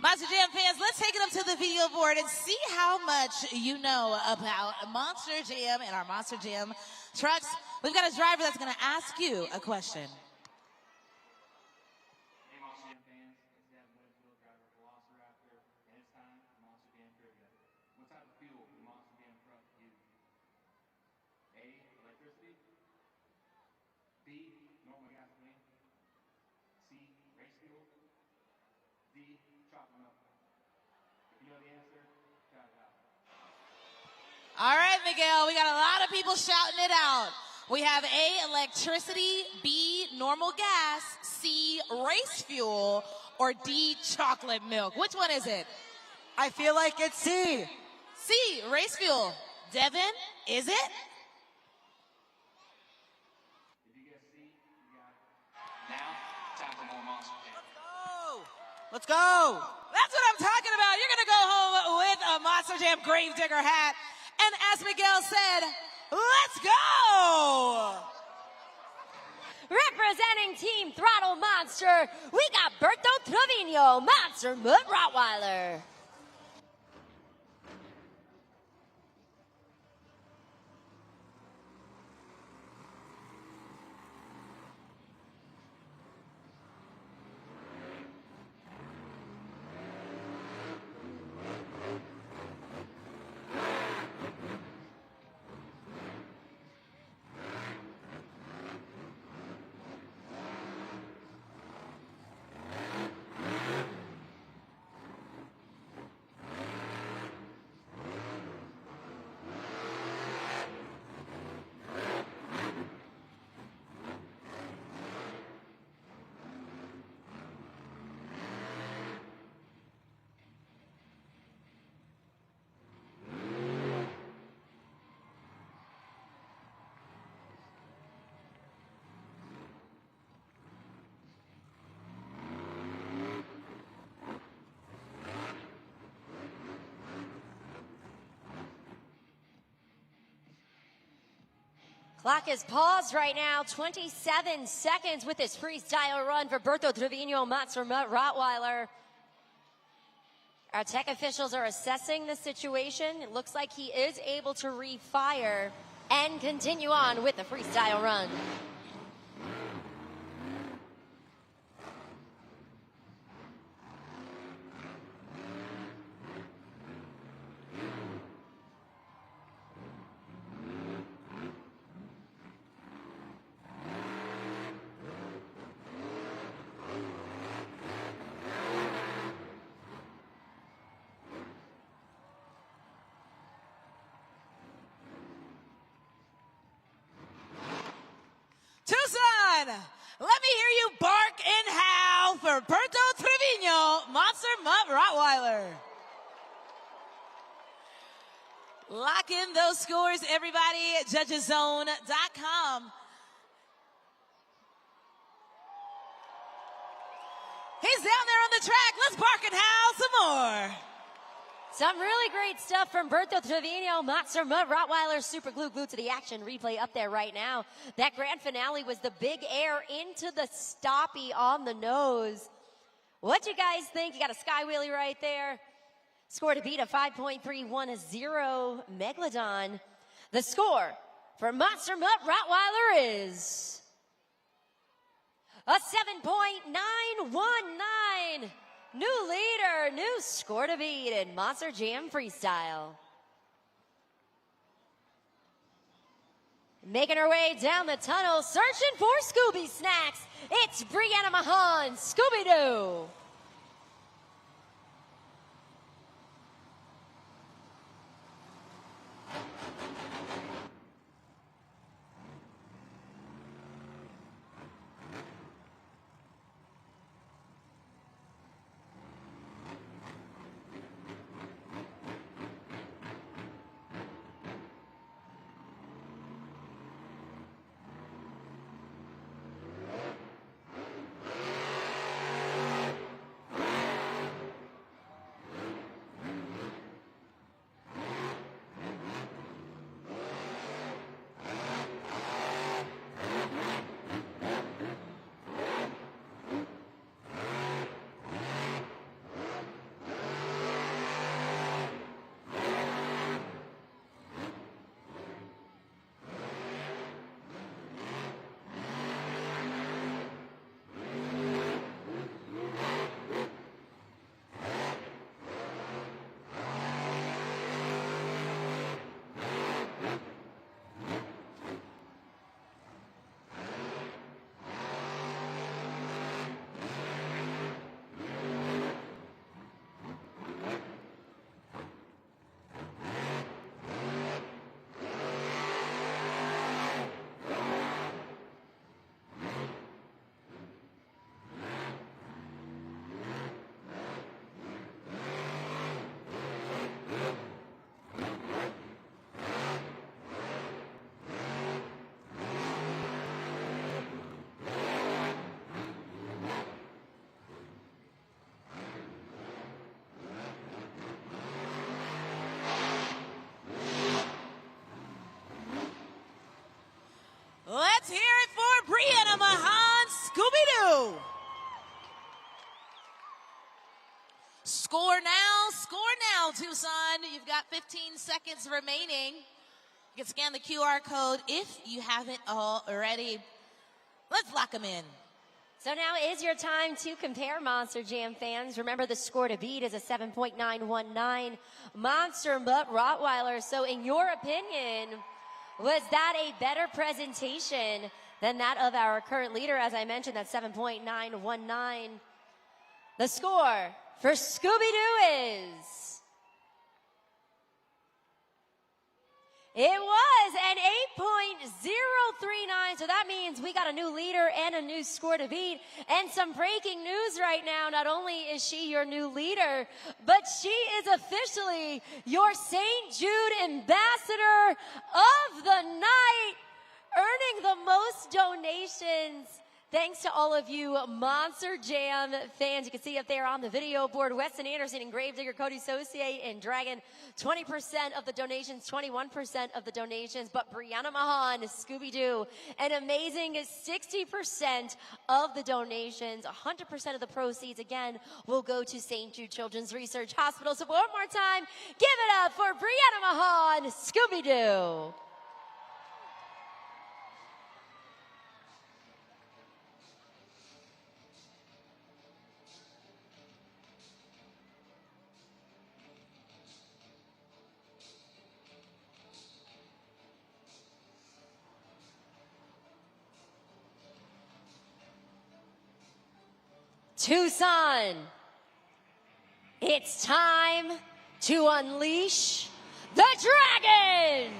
Monster Jam fans, let's take it up to the video board and see how much you know about Monster Jam and our Monster Jam trucks. We've got a driver that's going to ask you a question. Hey, Monster Jam fans, it's Devin Winfield, driver of Velociraptor, and it's time for Monster Jam trivia. What type of fuel do Monster Jam trucks use? A, electricity. B, normal gasoline. C, race fuel. D, chocolate milk. If you know the answer, shout it out. All right, Miguel, we got a lot of people shouting it out. We have A, electricity, B, normal gas, C, race fuel, or D, chocolate milk. Which one is it? I feel like it's C. C, race fuel. Devin, is it? If you guess C, you got it. Now, time for more Monster Jam. Let's go. That's what I'm talking about. You're going to go home with a Monster Jam Gravedigger hat. And as Miguel said, let's go! Representing Team Throttle Monster, we got Berto Trevino, Monster Mud Rottweiler. Clock is paused right now. 27 seconds with this freestyle run for Berto Trevino, Monster Mutt Rottweiler. Our tech officials are assessing the situation. It looks like he is able to refire and continue on with the freestyle run. Tucson, let me hear you bark and howl for Berto Trevino, Monster Mutt Rottweiler. Lock in those scores, everybody, at judgeszone.com. He's down there on the track. Let's bark and howl some more. Some really great stuff from Berto Trevino, Monster Mutt Rottweiler, super glued to the action. Replay up there right now. That grand finale was the big air into the stoppie on the nose. What you guys think? You got a sky wheelie right there. Score to beat a 5.310 Megalodon. The score for Monster Mutt Rottweiler is a 7.919. New leader, new score to beat in Monster Jam Freestyle. Making her way down the tunnel, searching for Scooby Snacks. It's Brianna Mahan, Scooby-Doo. Tucson. You've got 15 seconds remaining. You can scan the QR code if you haven't already. Let's lock them in. So now is your time to compare, Monster Jam fans. Remember, the score to beat is a 7.919 Monster Mutt Rottweiler. So in your opinion, was that a better presentation than that of our current leader? As I mentioned, that's 7.919. The score for Scooby-Doo is... It was an 8.039, so that means we got a new leader and a new score to beat. And some breaking news right now. Not only is she your new leader, but she is officially your St. Jude Ambassador of the Night, earning the most donations. Thanks to all of you Monster Jam fans. You can see up there on the video board, Weston Anderson and Gravedigger, Cody Saucier and Dragon, 20% of the donations, 21% of the donations. But Brianna Mahan, Scooby-Doo, an amazing 60% of the donations. 100% of the proceeds, again, will go to St. Jude Children's Research Hospital. So one more time, give it up for Brianna Mahan, Scooby-Doo. Tucson, it's time to unleash the dragon!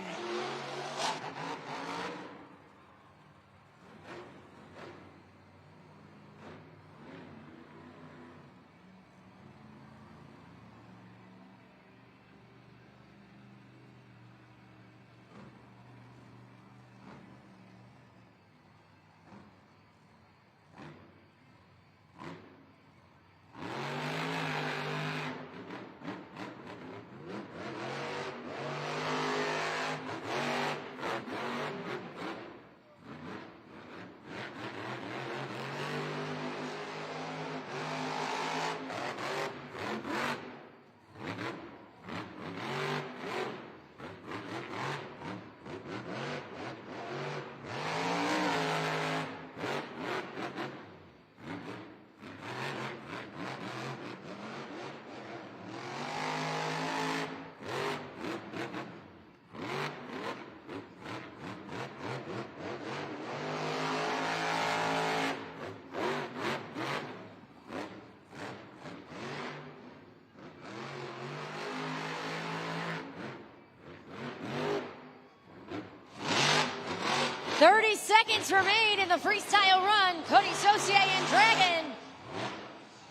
30 seconds remain in the freestyle run. Cody Saucier and Dragon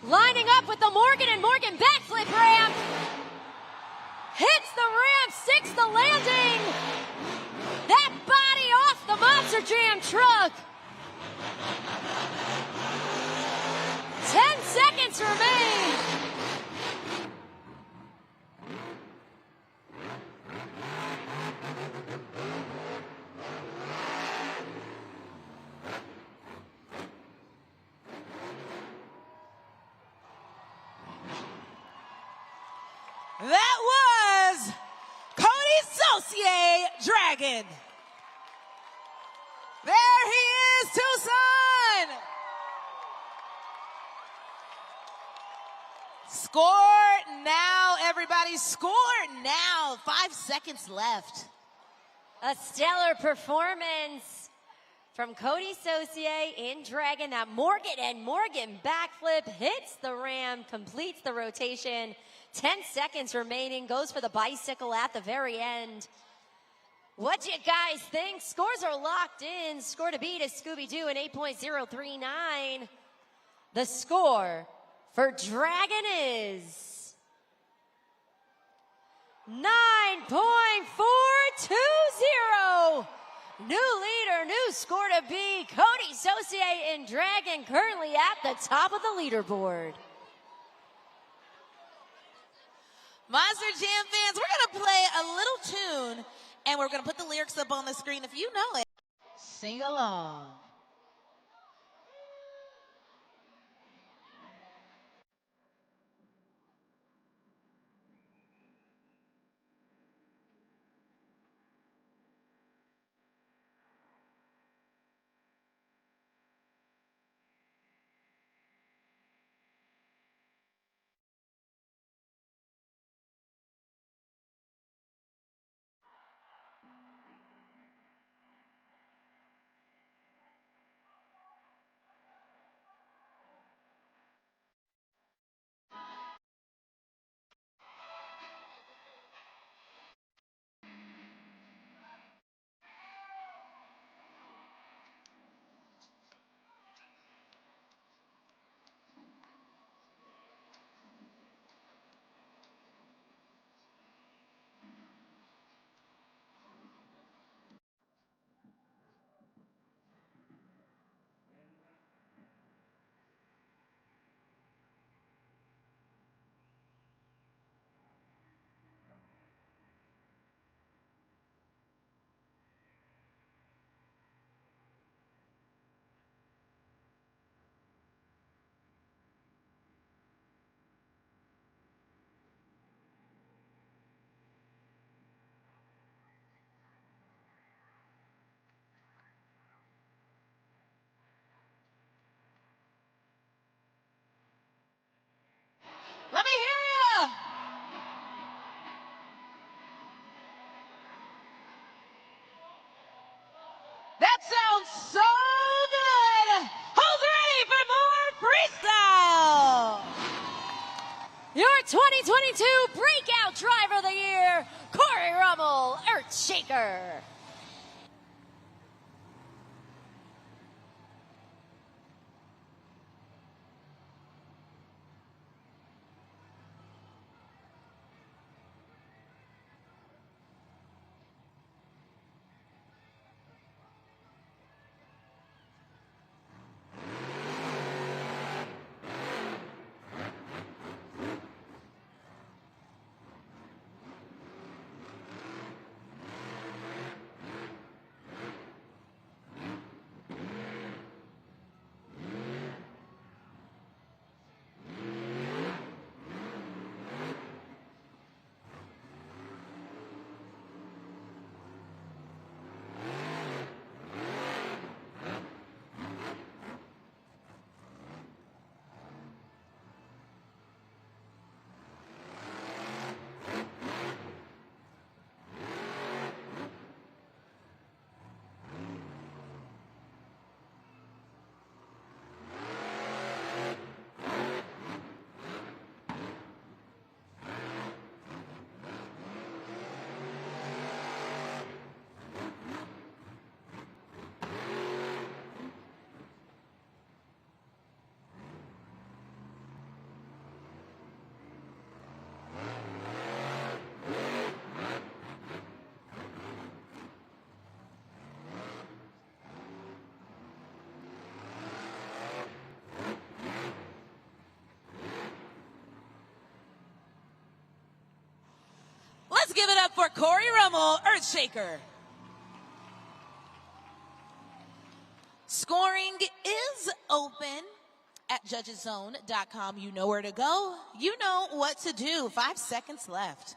lining up with the Morgan and Morgan backflip ramp. Hits the ramp, sticks the landing. That body off the Monster Jam truck. 10 seconds remain. That was Cody Saucier, Dragon. There he is, Tucson. Score now, everybody. Score now. 5 seconds left. A stellar performance from Cody Saucier and Dragon. That Morgan and Morgan backflip hits the ram, completes the rotation. 10 seconds remaining, goes for the bicycle at the very end. What do you guys think? Scores are locked in. Score to beat is Scooby-Doo in 8.039. The score for Dragon is 9.420. New leader, new score to beat. Cody Saucier and Dragon currently at the top of the leaderboard. Monster Jam fans, we're going to play a little tune, and we're going to put the lyrics up on the screen. If you know it, sing along. 2022 Breakout Driver of the Year, Corey Rummel, Earthshaker. Let's give it up for Corey Rummel, Earthshaker. Scoring is open at judgeszone.com. You know where to go. You know what to do. 5 seconds left.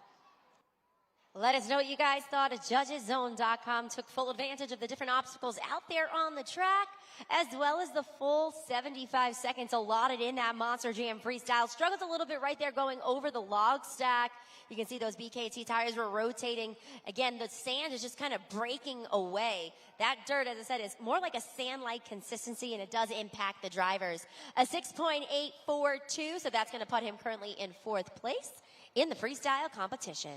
Let us know what you guys thought. Judgeszone.com took full advantage of the different obstacles out there on the track, as well as the full 75 seconds allotted in that Monster Jam Freestyle. Struggled a little bit right there going over the log stack. You can see those BKT tires were rotating. Again, the sand is just kind of breaking away. That dirt, as I said, is more like a sand-like consistency, and it does impact the drivers. A 6.842, so that's going to put him currently in 4th place in the freestyle competition.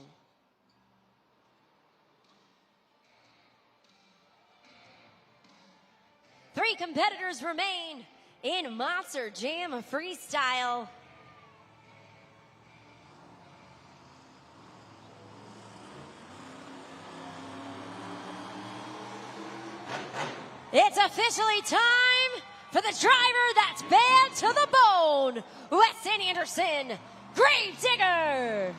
Three competitors remain in Monster Jam Freestyle. It's officially time for the driver that's bad to the bone, Weston Anderson, Gravedigger.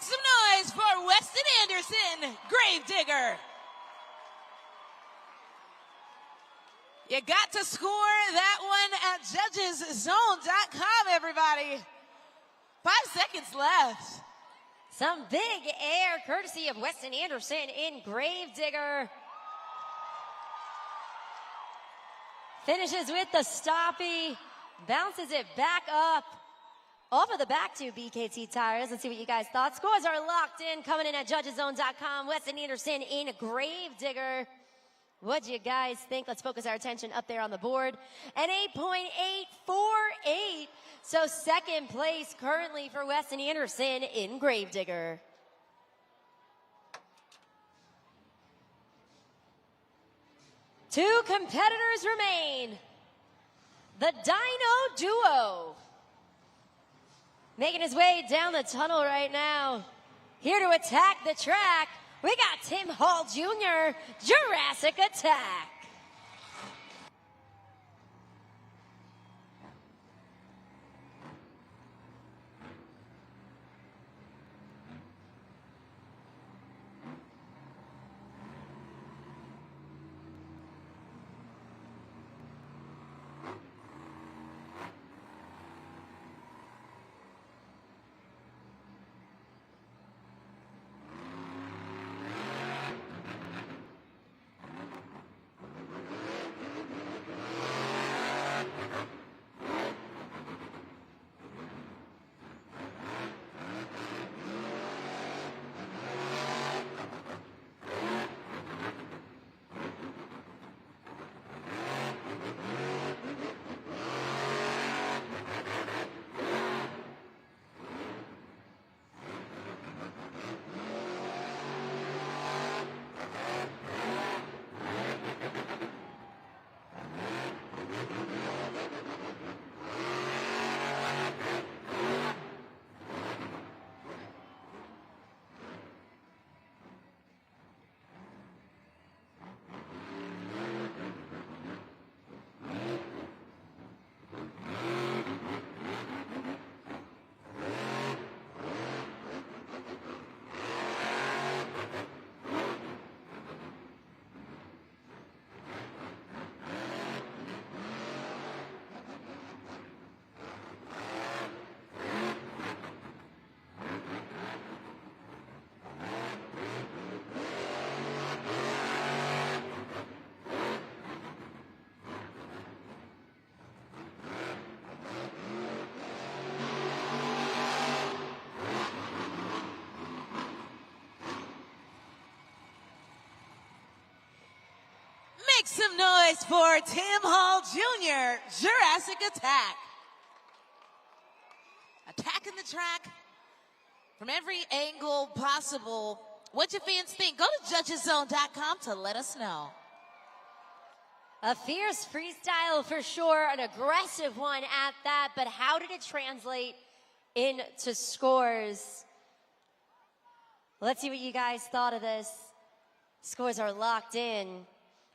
Make some noise for Weston Anderson, Gravedigger. You got to score that one at judgeszone.com, everybody. 5 seconds left. Some big air courtesy of Weston Anderson in Gravedigger. Finishes with the stoppie, bounces it back up off of the back two BKT tires. Let's see what you guys thought. Scores are locked in, coming in at judgeszone.com. Weston Anderson in Gravedigger. What'd you guys think? Let's focus our attention up there on the board. An 8.848. So second place currently for Weston Anderson in Gravedigger. Two competitors remain. The Dino Duo. Making his way down the tunnel right now. Here to attack the track, we got Tim Hall Jr., Jurassic Attack. Make some noise for Tim Hall Jr., Jurassic Attack. Attacking the track from every angle possible. What your fans think? Go to judgeszone.com to let us know. A fierce freestyle for sure, an aggressive one at that, but how did it translate into scores? Let's see what you guys thought of this. Scores are locked in.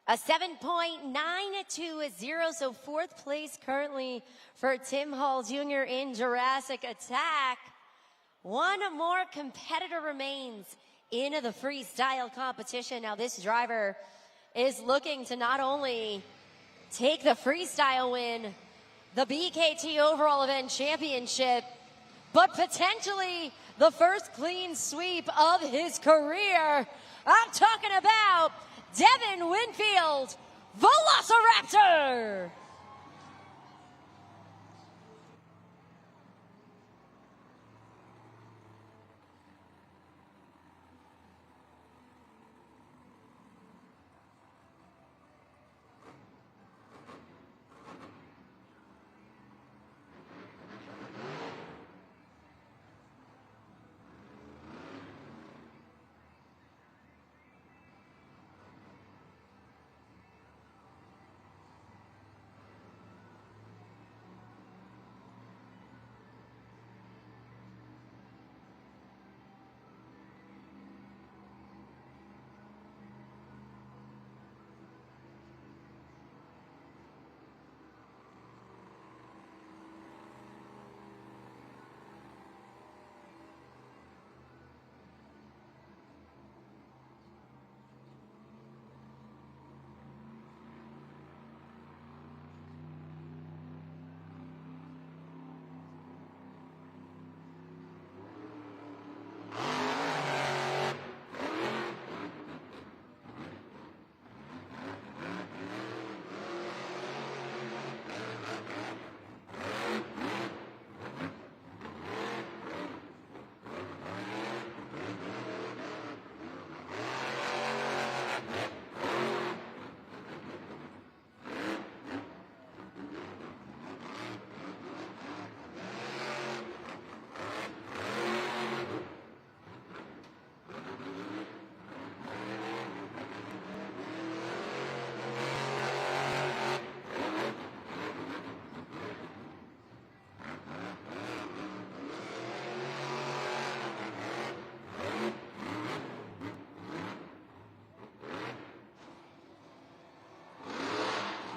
A 7.920, so fourth place currently for Tim Hall Jr. in Jurassic Attack. One more competitor remains in the freestyle competition. Now this driver is looking to not only take the freestyle win, the BKT overall event championship, but potentially the first clean sweep of his career. I'm talking about Devin Winfield, Velociraptor.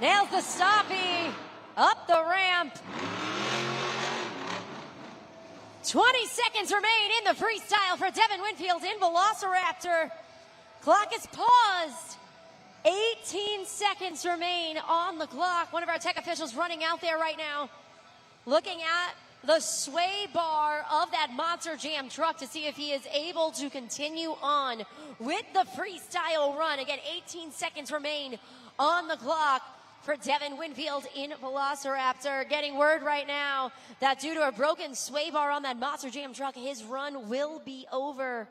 Nails the stoppie up the ramp. 20 seconds remain in the freestyle for Devin Winfield in Velociraptor. Clock is paused. 18 seconds remain on the clock. One of our tech officials running out there right now, looking at the sway bar of that Monster Jam truck to see if he is able to continue on with the freestyle run. Again, 18 seconds remain on the clock for Devin Winfield in Velociraptor. Getting word right now that due to a broken sway bar on that Monster Jam truck, his run will be over.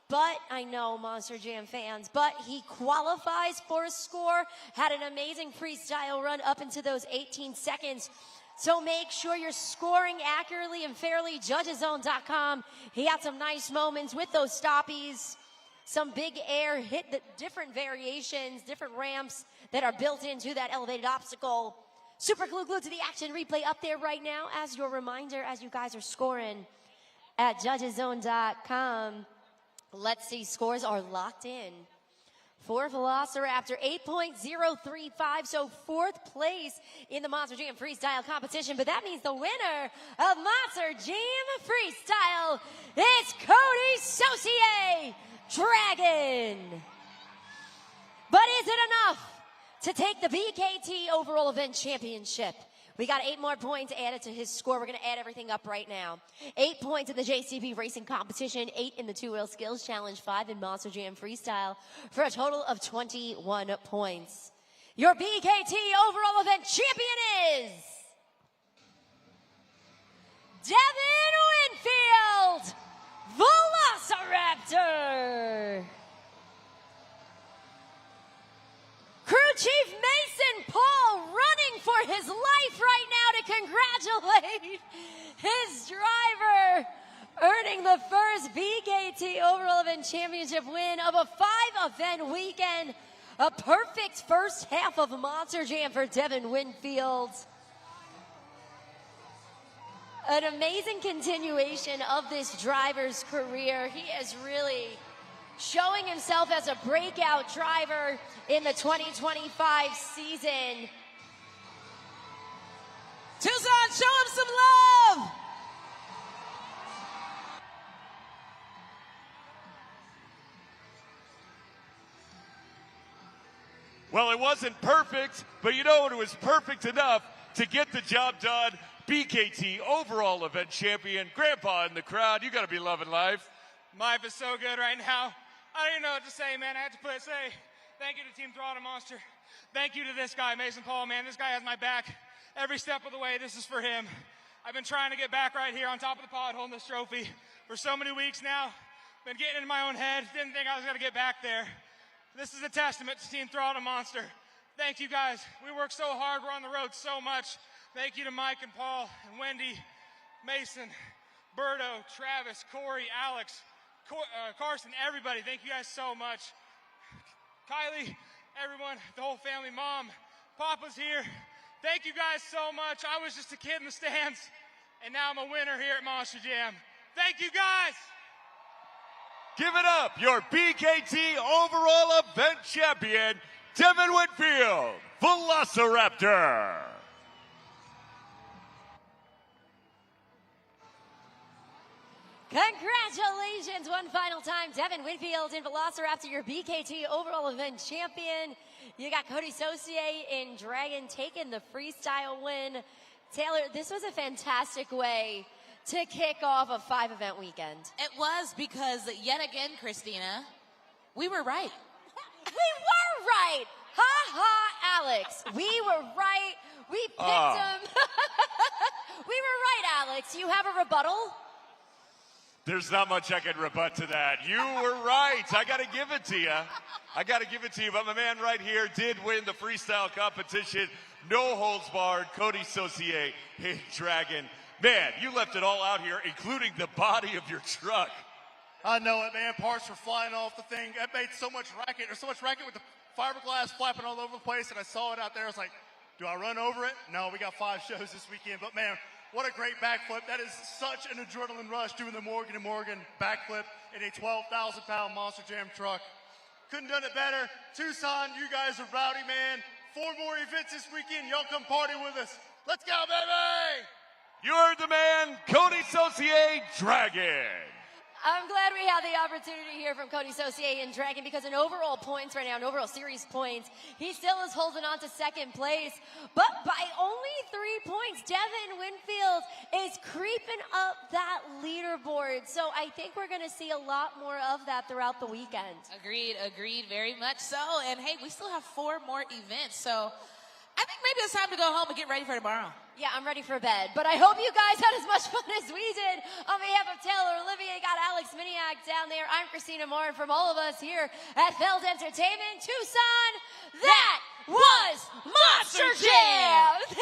But I know Monster Jam fans, but he qualifies for a score, had an amazing freestyle run up into those 18 seconds. So make sure you're scoring accurately and fairly. Judgeszone.com. He had some nice moments with those stoppies. Some big air hit, the different variations, different ramps that are built into that elevated obstacle. Super glued to the action replay up there right now as your reminder as you guys are scoring at Judgeszone.com. Let's see, scores are locked in. For Velociraptor, 8.035, so fourth place in the Monster Jam Freestyle competition. But that means the winner of Monster Jam Freestyle is Cody Saucier Dragon. But is it enough to take the BKT Overall Event Championship? We got 8 more points added to his score. We're going to add everything up right now. 8 points in the JCB Racing Competition, 8 in the Two-Wheel Skills Challenge, 5 in Monster Jam Freestyle, for a total of 21 points. Your BKT Overall Event Champion is Devin Winfield, Velociraptor. Crew Chief Mason Paul running for his life right now to congratulate his driver, earning the first BKT Overall Event Championship win of a 5-event weekend. A perfect first half of Monster Jam for Devin Winfield. An amazing continuation of this driver's career. He is really showing himself as a breakout driver in the 2025 season. Tucson, show him some love! Well, it wasn't perfect, but you know what? It was perfect enough to get the job done. BKT Overall Event Champion, Grandpa in the crowd. You got to be loving life. Life is so good right now. I don't even know what to say, man. I have to say thank you to Team Throttle Monster. Thank you to this guy, Mason Paul, man. This guy has my back every step of the way. This is for him. I've been trying to get back right here on top of the pod holding this trophy for so many weeks now. Been getting in my own head. Didn't think I was going to get back there. This is a testament to Team Throttle Monster. Thank you, guys. We work so hard. We're on the road so much. Thank you to Mike and Paul and Wendy, Mason, Berto, Travis, Corey, Alex, Carson, everybody, thank you guys so much. Kylie, everyone, the whole family, Mom, Papa's here. Thank you guys so much. I was just a kid in the stands, and now I'm a winner here at Monster Jam. Thank you guys. Give it up, your BKT Overall Event Champion, Devin Winfield, Velociraptor. Congratulations one final time, Devin Winfield in Velociraptor, your BKT Overall Event Champion. You got Cody Saucier in Dragon taking the freestyle win. Taylor, this was a fantastic way to kick off a 5-event weekend. It was, because yet again, Christina, we were right. We were right. Ha ha, Alex. We were right. We picked him. We were right, Alex. You have a rebuttal? There's not much I can rebut to that. You were right. I got to give it to you. I got to give it to you. But my man right here did win the freestyle competition. No holds barred. Cody Saucier, hey, Dragon. Man, you left it all out here, including the body of your truck. I know it, man. Parts were flying off the thing. It made so much racket. There's so much racket with the fiberglass flapping all over the place, and I saw it out there. I was like, do I run over it? No, we got 5 shows this weekend. But, man, what a great backflip. That is such an adrenaline rush doing the Morgan & Morgan backflip in a 12,000-pound Monster Jam truck. Couldn't done it better. Tucson, you guys are rowdy, man. 4 more events this weekend. Y'all come party with us. Let's go, baby! You heard the man, Cody Saucier Dragon. I'm glad we had the opportunity to hear from Cody Saucier and Dragon, because in overall points right now, in overall series points, he still is holding on to second place. But by only 3 points, Devin Winfield is creeping up that leaderboard. So I think we're going to see a lot more of that throughout the weekend. Agreed, very much so. And hey, we still have 4 more events. So I think maybe it's time to go home and get ready for tomorrow. Yeah, I'm ready for bed. But I hope you guys had as much fun as we did. On behalf of Taylor, Olivier, got Alex Miniak down there. I'm Christina Moore, and from all of us here at Feld Entertainment Tucson, that was Monster Jam!